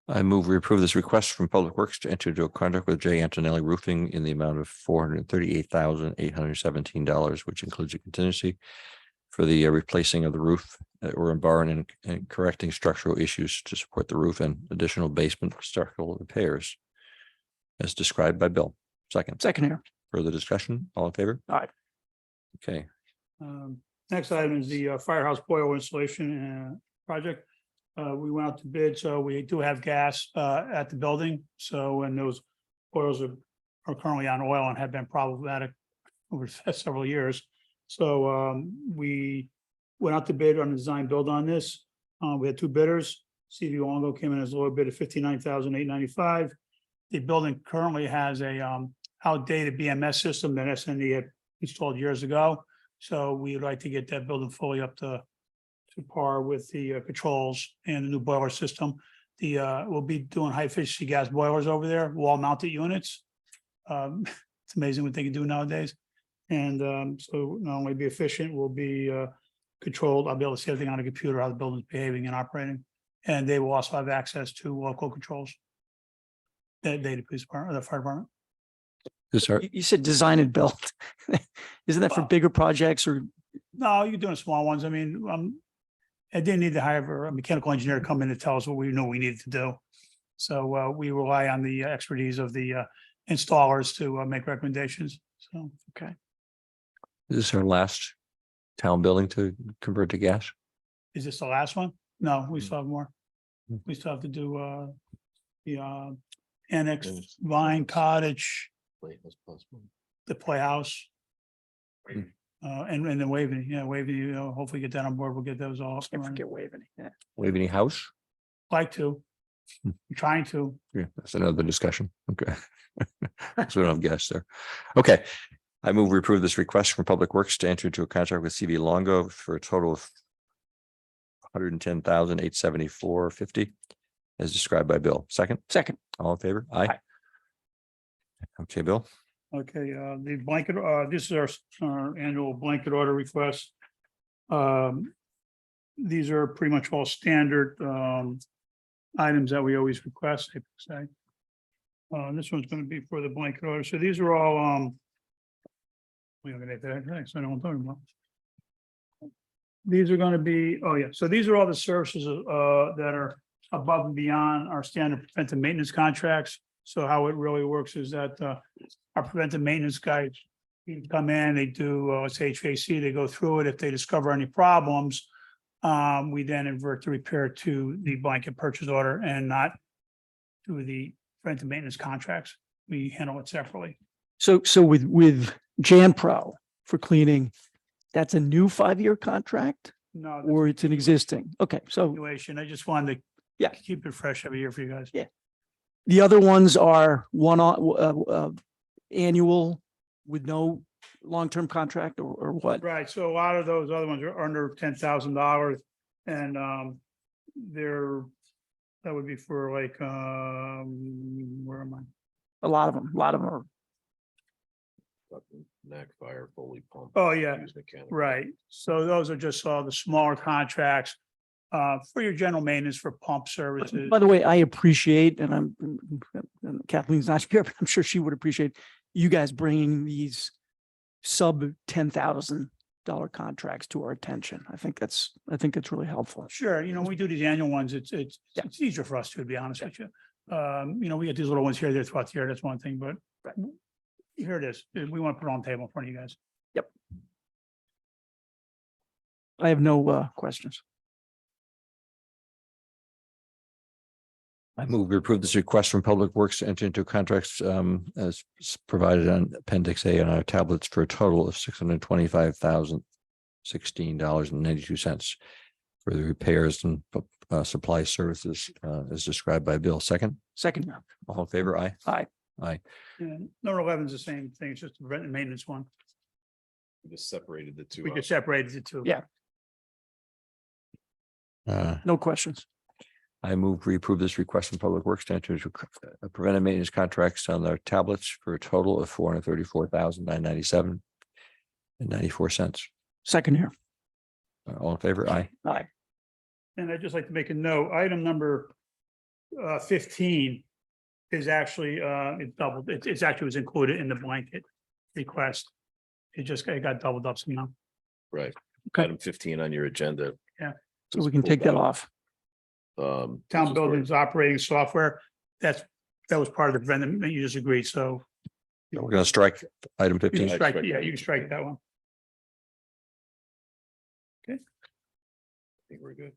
I move we approve this request from Public Works to enter into a contract with J. Antonelli Roofing in the amount of $438,817, which includes a contingency for the replacing of the roof or in barn and correcting structural issues to support the roof and additional basement structural repairs as described by Bill. Second. Second here. Further discussion? All in favor? Aye. Okay. Next item is the firehouse boiler installation project. We went out to bid, so we do have gas at the building. So when those boilers are currently on oil and have been problematic over the past several years. So we went out to bid on the design build on this. We had two bidders. CV Longo came in as a lower bid of $59,895. The building currently has a outdated BMS system that SND had installed years ago. So we would like to get that building fully up to par with the controls and the new boiler system. We'll be doing high efficiency gas boilers over there, wall mounted units. It's amazing what they can do nowadays. And so not only be efficient, we'll be controlled. I'll be able to see everything on a computer, how the building's behaving and operating. And they will also have access to local controls. The police department, the fire department. This are, You said design and build. Isn't that for Well- bigger projects or? No, you're doing small ones. I mean, I didn't need to hire a mechanical engineer to come in and tell us what we knew we needed to do. So we rely on the expertise of the installers to make recommendations. So, okay. is this our last town building to convert to gas? Is this the last one? No, we still have more. We still have to do the annex Vine Cottage, the Playhouse. And then Waveney, Waveney, hopefully get that on board. We'll get those all. up and running. Forget Waveney. Yeah. Waveney House? Like to. I'm trying to. Yeah, that's another discussion. Okay. So we don't have guests there. Okay. I move we approve this request from Public Works to enter into a contract with CV Longo for a total of $110,874.50 as described by Bill. Second, Second. all in favor? Aye. Aye. Okay, Bill. Okay, the blanket, this is our annual blanket order request. These are pretty much all standard items that we always request, I say. This one's gonna be for the blanket order. So these are all we are gonna get that next, I know what I'm talking about. These are gonna be, oh yeah, so these are all the services that are above and beyond our standard preventive maintenance contracts. So how it really works is that our preventive maintenance guys come in, they do, let's say HVAC, they go through it. If they discover any problems, we then invert the repair to the blanket purchase order and not to the preventive maintenance contracts. We handle it separately. So with Jan Pro for cleaning, that's a new 5-year contract No. or it's an existing? Okay, so Continuation. I just wanted to Yeah. keep it fresh every year for you guys. Yeah. the other ones are annual with no long-term contract or what? Right, so a lot of those other ones are under $10,000 and that would be for like, where am I? A lot of them are, Knack fire, Foley pump. Oh, yeah. Hughes Mechanical. Right, so those are just all the smaller contracts for your general maintenance for pump services. by the way, I appreciate, and and Kathleen's not here, but I'm sure she would appreciate you guys bringing these sub $10,000 contracts to our attention. I think that's really helpful. Sure, when we do these annual ones, it's Yeah. easier for us to be honest with you. We get these little ones here, there throughout the year, that's one thing, but here it is. We want to put it on the table in front of you guys. I have no questions. I move we approve this request from Public Works to enter into contracts as provided on Appendix A on our tablets for a total of $625,016.92 for the repairs and supply services as described by Bill. Second, all in favor? Aye. Aye. Aye. And number 11 is the same thing, it's just the rent and maintenance one. We just separated the two. We out. just separated the two. Yeah. No questions. I move we approve this request from Public Works to enter into preventive maintenance contracts on their tablets for a total of $434,997.94. Second here. All in favor? Aye. Aye. And I'd just like to make a note, item number 15 is actually it doubled, it's actually was included in the blanket request. It got doubled up somehow. Right. Okay. Item 15 on your agenda. So we can take that off. Town buildings operating software, that was part of the preventive, you just agreed, so. We're going to strike item You can 15. strike, yeah, you can strike that one. I think we're good.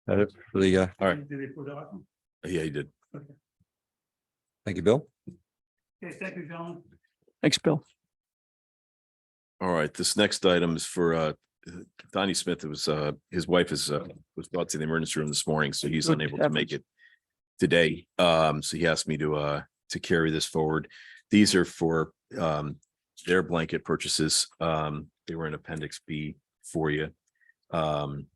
That it for the, All right. Did they put that on? Yeah, you did. thank you, Bill. Okay, thank you, gentlemen. Thanks, Bill. All right, this next item is for Donnie Smith. It was his wife was brought to the emergency room this morning, so he's Good unable to make heavens. it today. So he asked me to carry this forward. These are for their blanket purchases. They were in Appendix B for you. And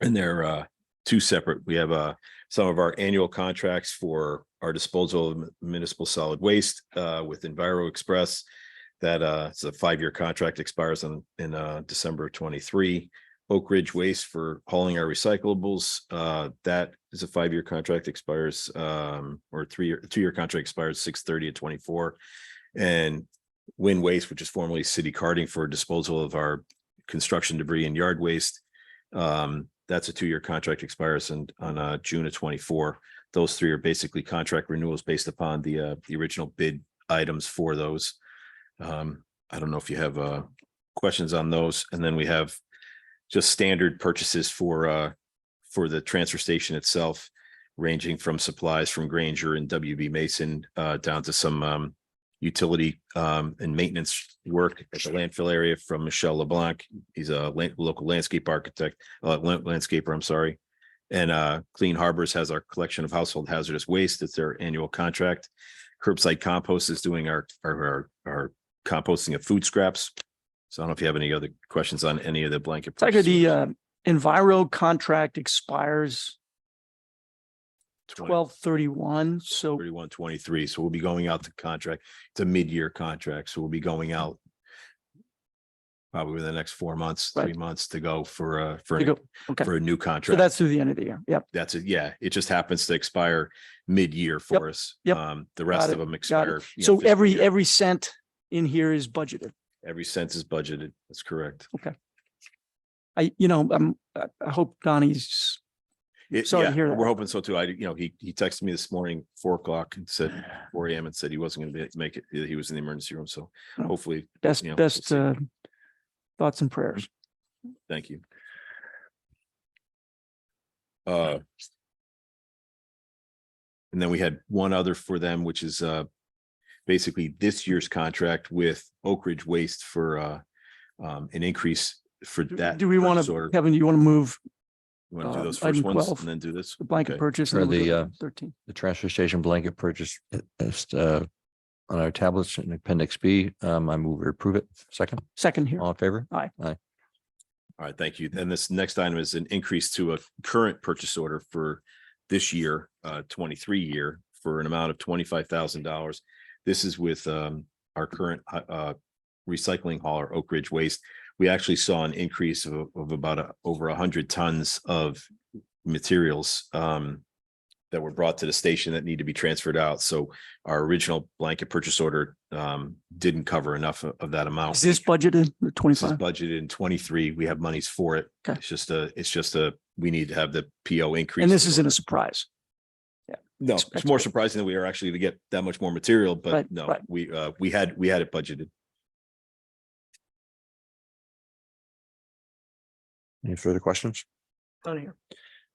they're two separate. We have some of our annual contracts for our disposal of municipal solid waste with Enviro Express. That it's a 5-year contract, expires in December of 23. Oak Ridge Waste for hauling our recyclables. That is a 5-year contract, expires or 2-year contract expires 6/30 of 24. And Wind Waste, which is formerly City Carting for disposal of our construction debris and yard waste. That's a 2-year contract, expires on June of 24. Those three are basically contract renewals based upon the original bid items for those. I don't know if you have questions on those. And then we have just standard purchases for the transfer station itself, ranging from supplies from Granger and WB Mason down to some utility and maintenance work at the landfill area from Michelle LeBlanc. He's a local landscape architect, landscaper, I'm sorry. And Clean Harbors has our collection of household hazardous waste. It's their annual contract. Curbside Compost is doing our composting of food scraps. So I don't know if you have any other questions on any of the blanket. Tiger, purchase the orders. Enviro contract expires 20 12/31, so 31/23. So we'll be going out to contract. It's a mid-year contract. So we'll be going out probably within the next 4 months, 3 Right. months to go for to go. Okay, a new so contract. that's through the end of the year. Yep. That's it. Yeah, it just happens to expire mid-year for us. yep. The rest Got of it, them got expire. it. you know, So fiscal every year. cent in here is budgeted. Every cent is budgeted. That's correct. I hope Donnie's, Sorry to Yeah, hear that. we're hoping so too. He texted me this morning, 4:00 and said 4 a.m. and said he wasn't going to be able to make it. He was in the emergency room. So Oh, hopefully, best, you know, best we'll see. thoughts and prayers. Thank you. And then we had one other for them, which is basically this year's contract with Oak Ridge Waste for an increase for that. Do we want purchase to, order. Kevin, you want to move You want to do those item first ones 12, and then do this? the blanket Okay. purchase? Or and then we'll the, go to 13. The transfer station blanket purchase is on our tablets in Appendix B. I move we approve it. Second, Second here. all in favor? All All right, thank you. And this next item is an increase to a current purchase order for this year, 23 year, for an amount of $25,000. This is with our current recycling hauler, Oak Ridge Waste. We actually saw an increase of about over 100 tons of materials that were brought to the station that need to be transferred out. So our original blanket purchase order didn't cover enough of that amount. Is this budgeted, the This is 25? budgeted in 23. We have monies for it. Okay. It's just a, we need to have the PO increase. And this isn't a surprise. No, it's more surprising that we are actually to get that much more material, but Right, no, right. we had it budgeted. Any further questions? Done here.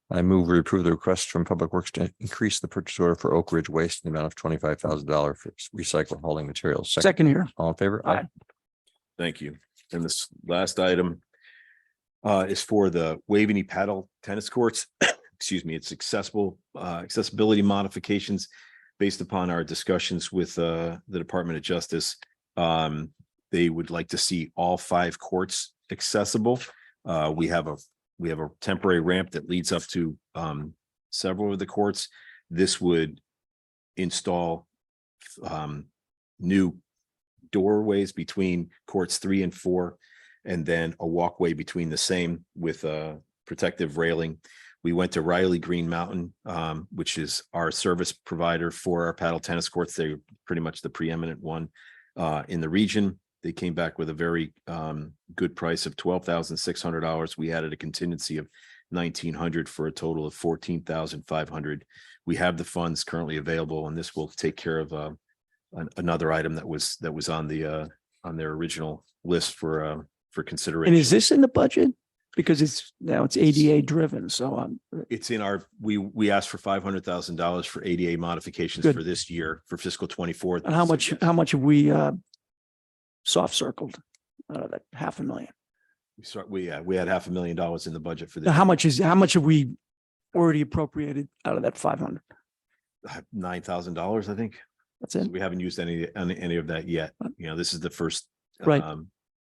I move we approve the request from Public Works to increase the purchase order for Oak Ridge Waste in the amount of $25,000 for recycled hauling materials. Second here. All in favor? Aye. Thank you. And this last item is for the Waveney Paddle Tennis Courts. Excuse me, it's accessibility modifications based upon our discussions with the Department of Justice. They would like to see all 5 courts accessible. We have a temporary ramp that leads up to several of the courts. This would install new doorways between courts 3 and 4, and then a walkway between the same with a protective railing. We went to Riley Green Mountain, which is our service provider for our paddle tennis courts. They're pretty much the preeminent one in the region. They came back with a very good price of $12,600. We added a contingency of $1,900 for a total of $14,500. We have the funds currently available, and this will take care of another item that was on their original list for consideration. And is this in the budget? Because it's ADA driven, so It's in our, we asked for $500,000 for ADA modifications Good. for this year for fiscal 24. and how much have we soft circled out of that 500,000? We had $500,000 in the budget for this. Now, how much have we already appropriated out of that 500? $9,000, I think. That's So it. we haven't used any of that yet. You know, this is the first Right.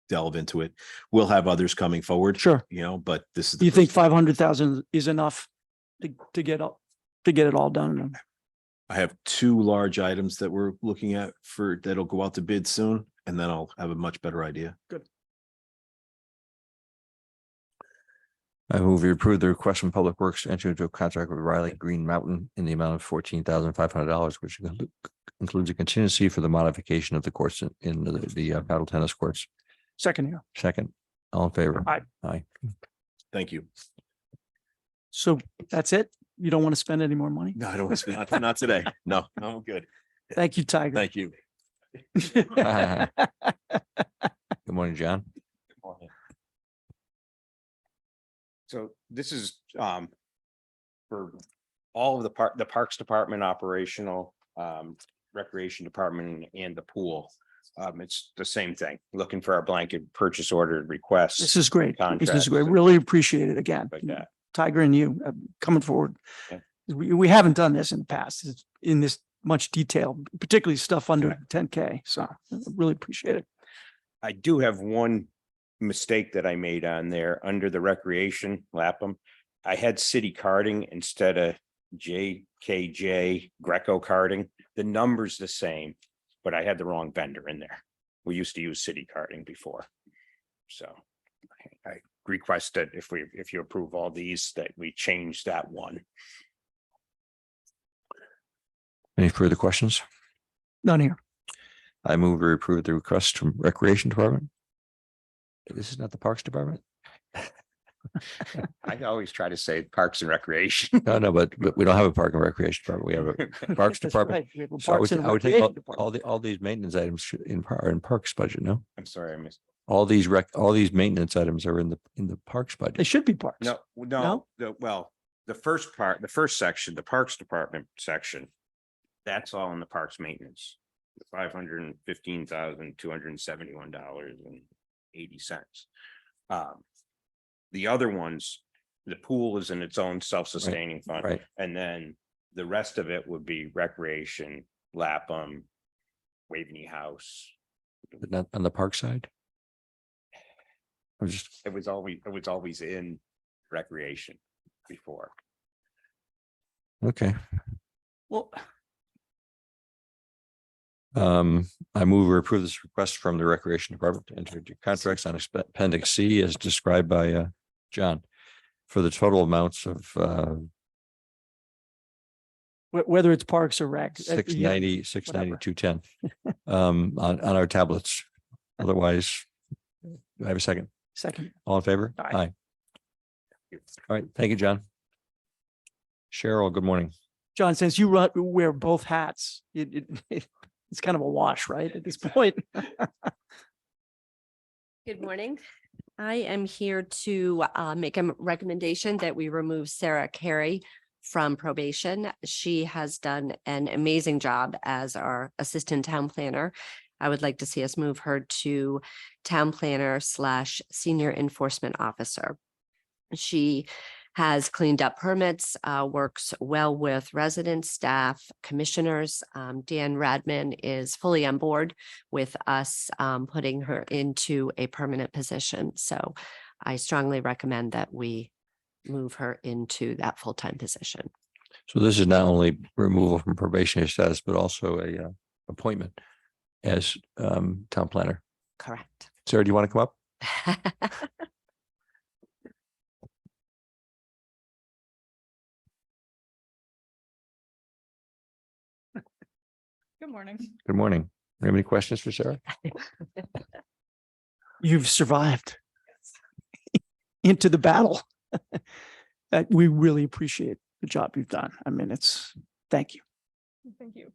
delve into it. We'll have others coming forward. Sure. You know, but this is. Do you think 500,000 is enough to get it all done? I have 2 large items that we're looking at that'll go out to bid soon, and then I'll have a much better idea. I move we approve the request from Public Works to enter into a contract with Riley Green Mountain in the amount of $14,500, which includes a contingency for the modification of the courts in the paddle tennis courts. Second here. Second, all in favor? Aye. Aye. Thank you. So that's it? You don't want to spend any more money? No, I don't, not today. No, I'm good. Thank you, Tiger. Thank you. Good morning, John. So this is for all of the Parks Department operational, Recreation Department and the pool. It's the same thing, looking for our blanket purchase order requests. This is great. This is Contracts great. and Really appreciate it again. like that. Tiger and you coming forward. Yeah. We haven't done this in the past in this much detail, particularly stuff under 10K. So I really appreciate it. I do have one mistake that I made on there under the recreation Lapham. I had city carding instead of JKJ Greco carding. The number's the same, but I had the wrong vendor in there. We used to use city carding before. So I requested if you approve all these, that we change that one. Any further questions? None here. I move we approve the request from Recreation Department. This is not the Parks Department? I always try to say Parks and Recreation. No, but we don't have a Park and Recreation Department. We have a Parks That's Department. right. We have a So Parks and I would think Recreation Department. all these maintenance items are in Parks budget, no? I'm sorry, I missed. All these maintenance items are in the Parks They budget. should be parks. No, the first part, the first section, the Parks Department section. That's all in the parks maintenance. $515,271.80. The other ones, the pool is in its own self-sustaining fund. Right. And then the rest of it would be recreation, Lapham, Waveney House. But not on the park side? I'm just, It was always in recreation before. okay. Well, I move or approve this request from the Recreation Department to enter into contracts on Appendix C as described by John for the total amounts of whether it's parks or rec. 690, 210 on our tablets. Otherwise, I have a second. Second. All in favor? Aye. All right. Thank you, John. Cheryl, good morning. John, since you wear both hats, it's kind of a wash, right? At this point. Good morning. I am here to make a recommendation that we remove Sarah Carey from probation. She has done an amazing job as our assistant town planner. I would like to see us move her to town planner / senior enforcement officer. She has cleaned up permits, works well with residents, staff, commissioners. Dan Radman is fully on board with us putting her into a permanent position. So I strongly recommend that we move her into that full-time position. So this is not only removal from probationary status, but also a appointment as town planner. Correct. Sarah, do you want to come up? Good morning. Good morning. Do you have any questions for Sarah? You've survived into the battle. We really appreciate the job you've done. I mean, thank you. Thank you.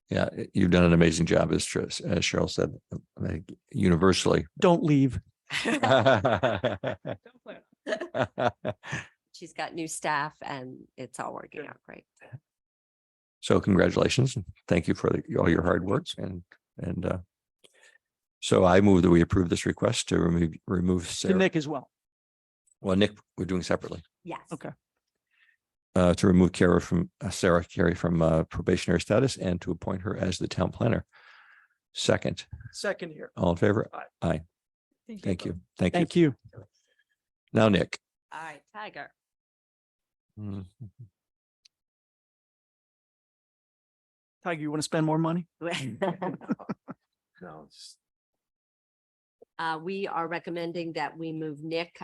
Yeah, you've done an amazing job, as Cheryl said, I think universally. Don't leave. Don't plan. She's got new staff and it's all working out great. So congratulations and thank you for all your hard work and so I move that we approve this request to remove To Sarah. Nick as well. Well, Nick, we're doing separately. Yes. Okay. To remove Sarah Carey from probationary status and to appoint her as the town planner. Second, Second here. all in favor? Aye. Thank you. Thank you. Thank you. Now, Nick. All right, Tiger. Mhm. Tiger, you want to spend more money? No, it's We are recommending that we move Nick.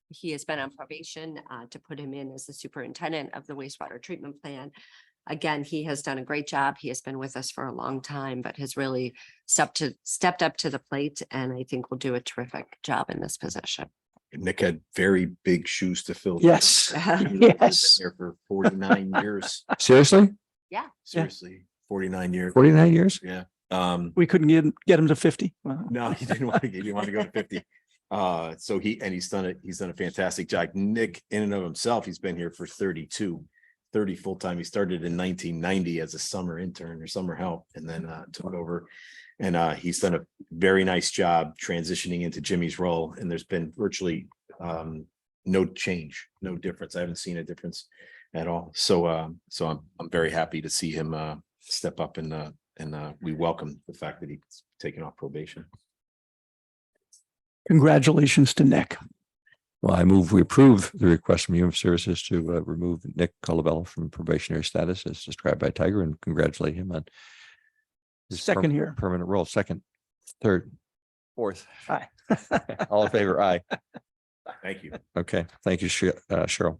He has been on probation to put him in as the superintendent of the wastewater treatment plant. Again, he has done a great job. He has been with us for a long time, but has really stepped up to the plate, and I think will do a terrific job in this position. Nick had very big shoes to fill. Yes. Been Yes. There for 49 years. Seriously? Seriously, 49 years. 49 years? Yeah. We couldn't get him to 50. Wow. No, he didn't want to go to 50. So he's done a fantastic job. Nick, in and of himself, he's been here for 30 full-time. He started in 1990 as a summer intern or summer help and then took over. And he's done a very nice job transitioning into Jimmy's role. And there's been virtually no change, no difference. I haven't seen a difference at all. So I'm very happy to see him step up and we welcome the fact that he's taken off probation. Congratulations to Nick. Well, I move we approve the request from Human Services to remove Nick Colabello from probationary status as described by Tiger and congratulate him on his Second here. permanent role. Second, third, fourth. Aye. All in favor? Aye. Thank you. Okay. Thank you, Cheryl.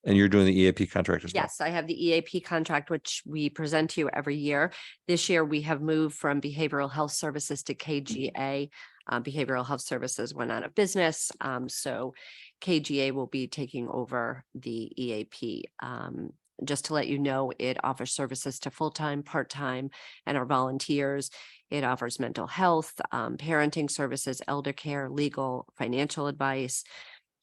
And you're doing the EAP contract as well? Yes, I have the EAP contract, which we present to you every year. This year, we have moved from behavioral health services to KGA. Behavioral health services went out of business. So KGA will be taking over the EAP. Just to let you know, it offers services to full-time, part-time, and our volunteers. It offers mental health, parenting services, elder care, legal, financial advice.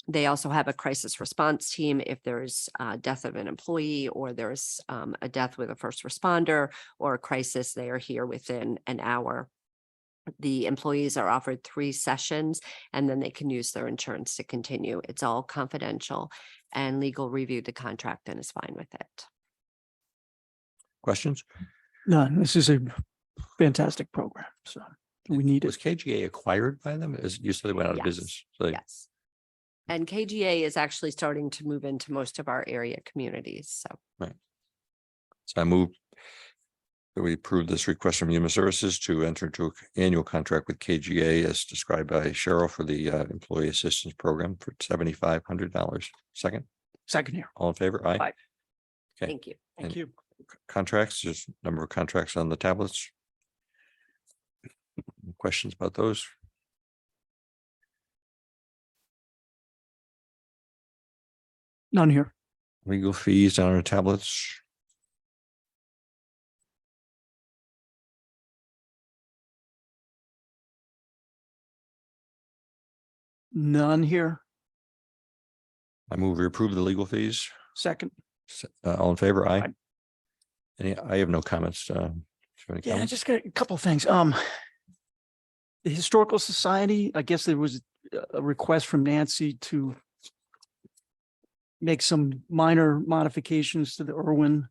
They also have a crisis response team if there's a death of an employee or there's a death with a first responder or a crisis, they are here within an hour. The employees are offered 3 sessions and then they can use their insurance to continue. It's all confidential and legal reviewed the contract and is fine with it. Questions? No, this is a fantastic program. So We need Was it. KGA acquired by them? As you said, they went out of Yes. business. So they- Yes. And KGA is actually starting to move into most of our area communities. So So I move that we approve this request from Human Services to enter into an annual contract with KGA as described by Cheryl for the Employee Assistance Program for $7,500. Second, Second here. all in favor? Aye. Aye. Okay. thank you. Thank And- you. Contracts, just number of contracts on the tablets. Questions about those? None here. Legal fees on our tablets. None here. I move we approve the legal fees. Second. All in favor? Aye. Aye. Any, I have no comments. Do you have any Yeah, comments? just got a couple of things. The Historical Society, I guess there was a request from Nancy to make some minor modifications to the Irwin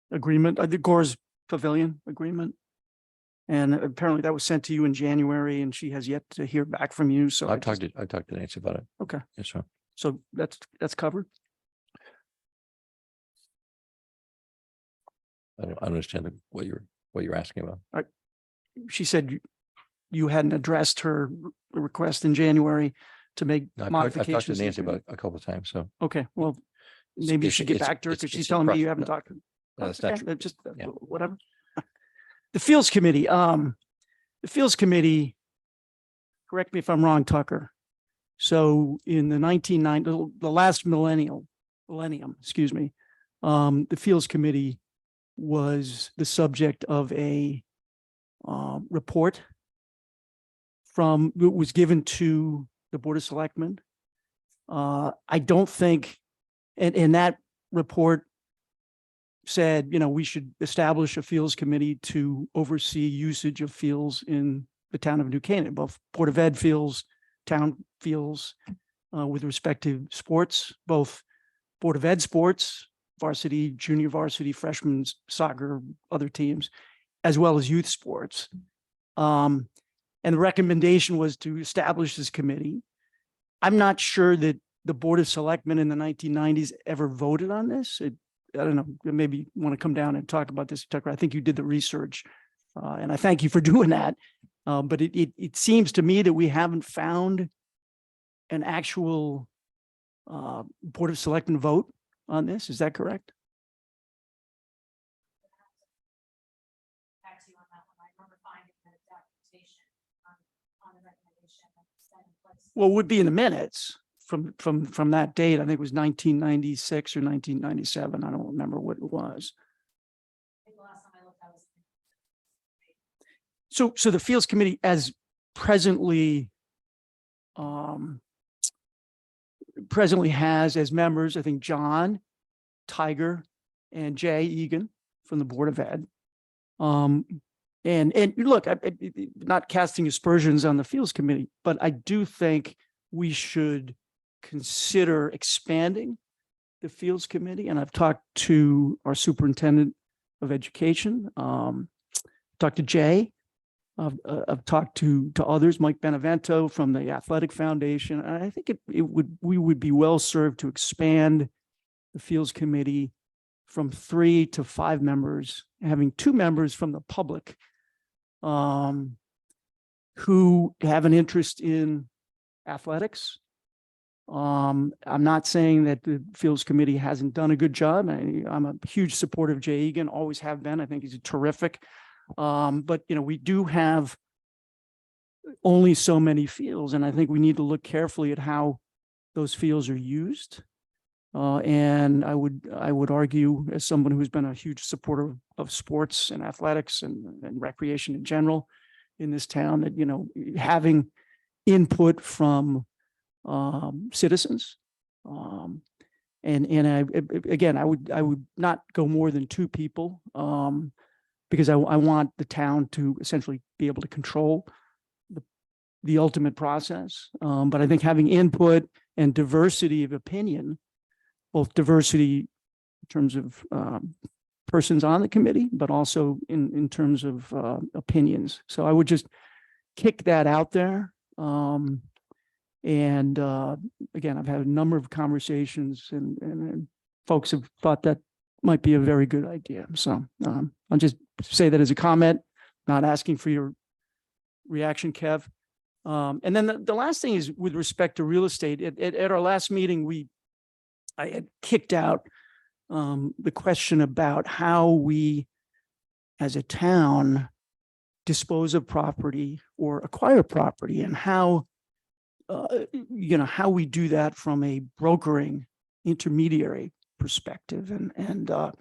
agreement, the Gore's Pavilion agreement. And apparently that was sent to you in January and she has yet to hear back from you. So I talked to Nancy about it. Okay. Yes, sir. So that's covered. I don't understand what you're asking about. She said you hadn't addressed her request in January to make No, I've modifications. talked to to the Nancy about agreement. it a couple of times, so. Okay, well, maybe you it's- should get it's- back to her it's- because she's it's telling me rough. you haven't No, talked. to no, that's not Okay, true. just Yeah. whatever. The Fields Committee, the Fields Committee, correct me if I'm wrong, Tucker. So in the 1990, the last millennium, excuse me, the Fields Committee was the subject of a report it was given to the Board of Selectmen. I don't think, and that report said, we should establish a fields committee to oversee usage of fields in the town of New Canaan, both Board of Ed fields, town fields, with respect to sports, both Board of Ed sports, varsity, junior varsity, freshman soccer, other teams, as well as youth sports. And the recommendation was to establish this committee. I'm not sure that the Board of Selectmen in the 1990s ever voted on this. I don't know, maybe you want to come down and talk about this, Tucker. I think you did the research, and I thank you for doing that. But it seems to me that we haven't found an actual Board of Selectmen vote on this. Is that correct? Back to you on that one. I remember finding the documentation on the recommendation that was set in place. Well, it would be in the minutes from that date. I think it was 1996 or 1997. I don't remember what it was. I think the last time I looked, I was. So the Fields Committee as presently has as members, I think, John, Tiger, and Jay Egan from the Board of Ed. And look, I'm not casting aspersions on the Fields Committee, but I do think we should consider expanding the Fields Committee. And I've talked to our Superintendent of Education, talked to Jay. I've talked to others, Mike Benevento from the Athletic Foundation. And I think we would be well served to expand the Fields Committee from 3 to 5 members, having 2 members from the public who have an interest in athletics. I'm not saying that the Fields Committee hasn't done a good job. I'm a huge supporter of Jay Egan, always have been. I think he's terrific. But we do have only so many fields, and I think we need to look carefully at how those fields are used. And I would argue, as someone who's been a huge supporter of sports and athletics and recreation in general in this town, that having input from citizens, and I would not go more than 2 people, because I want the town to essentially be able to control the ultimate process. But I think having input and diversity of opinion, both diversity in terms of persons on the committee, but also in terms of opinions. So I would just kick that out there. And again, I've had a number of conversations and folks have thought that might be a very good idea. So I'll just say that as a comment, not asking for your reaction, Kev. And then the last thing is with respect to real estate. At our last meeting, I had kicked out the question about how we, as a town, dispose of property or acquire property, and how how we do that from a brokering intermediary perspective. And I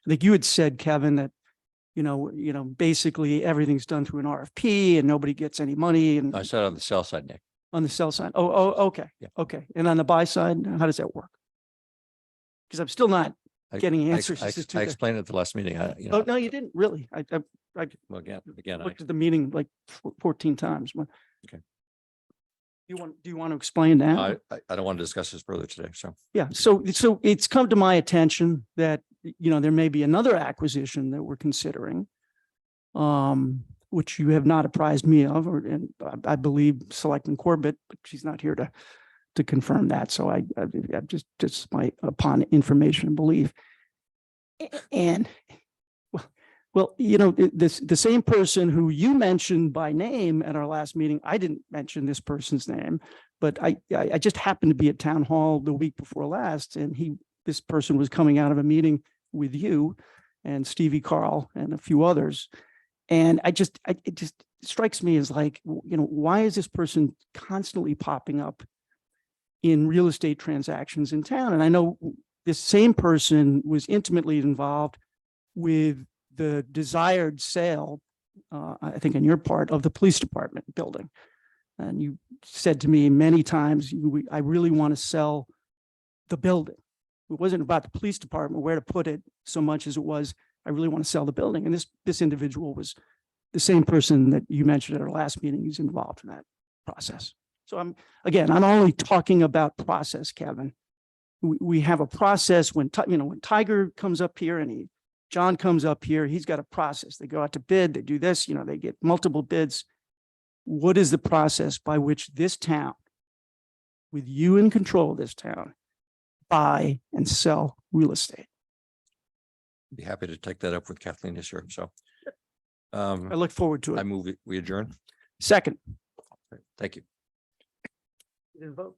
think you had said, Kevin, that basically everything's done through an RFP and nobody gets any money. And I said on the sell side, Nick. on the sell side. Oh, okay. Yeah. Okay. And on the buy side, how does that work? Because I'm still not I- getting I- answers I as to I the- explained it at the last meeting. Oh, no, you didn't really. I Well, again, looked at the meeting like 14 times. Okay. Do you want to explain that? I don't want to discuss this further today, so. Yeah, so it's come to my attention that, there may be another acquisition that we're considering, which you have not apprised me of, and I believe Selectman Corbett, but she's not here to confirm that. So I just my upon information and belief. And well, the same person who you mentioned by name at our last meeting, I didn't mention this person's name, but I just happened to be at town hall the week before last, and this person was coming out of a meeting with you and Stevie Carl and a few others. And it just strikes me as like, why is this person constantly popping up in real estate transactions in town? And I know this same person was intimately involved with the desired sale, I think on your part, of the police department building. And you said to me many times, I really want to sell the building. It wasn't about the police department, where to put it, so much as it was, I really want to sell the building. And this individual was the same person that you mentioned at our last meeting who's involved in that process. So I'm only talking about process, Kevin. We have a process when Tiger comes up here and John comes up here, he's got a process. They go out to bid, they do this, they get multiple bids. What is the process by which this town, with you in control of this town, buy and sell real estate? Be happy to take that up with Kathleen this year, so. I look forward to I it. move we adjourn. Second. Thank you. Vote.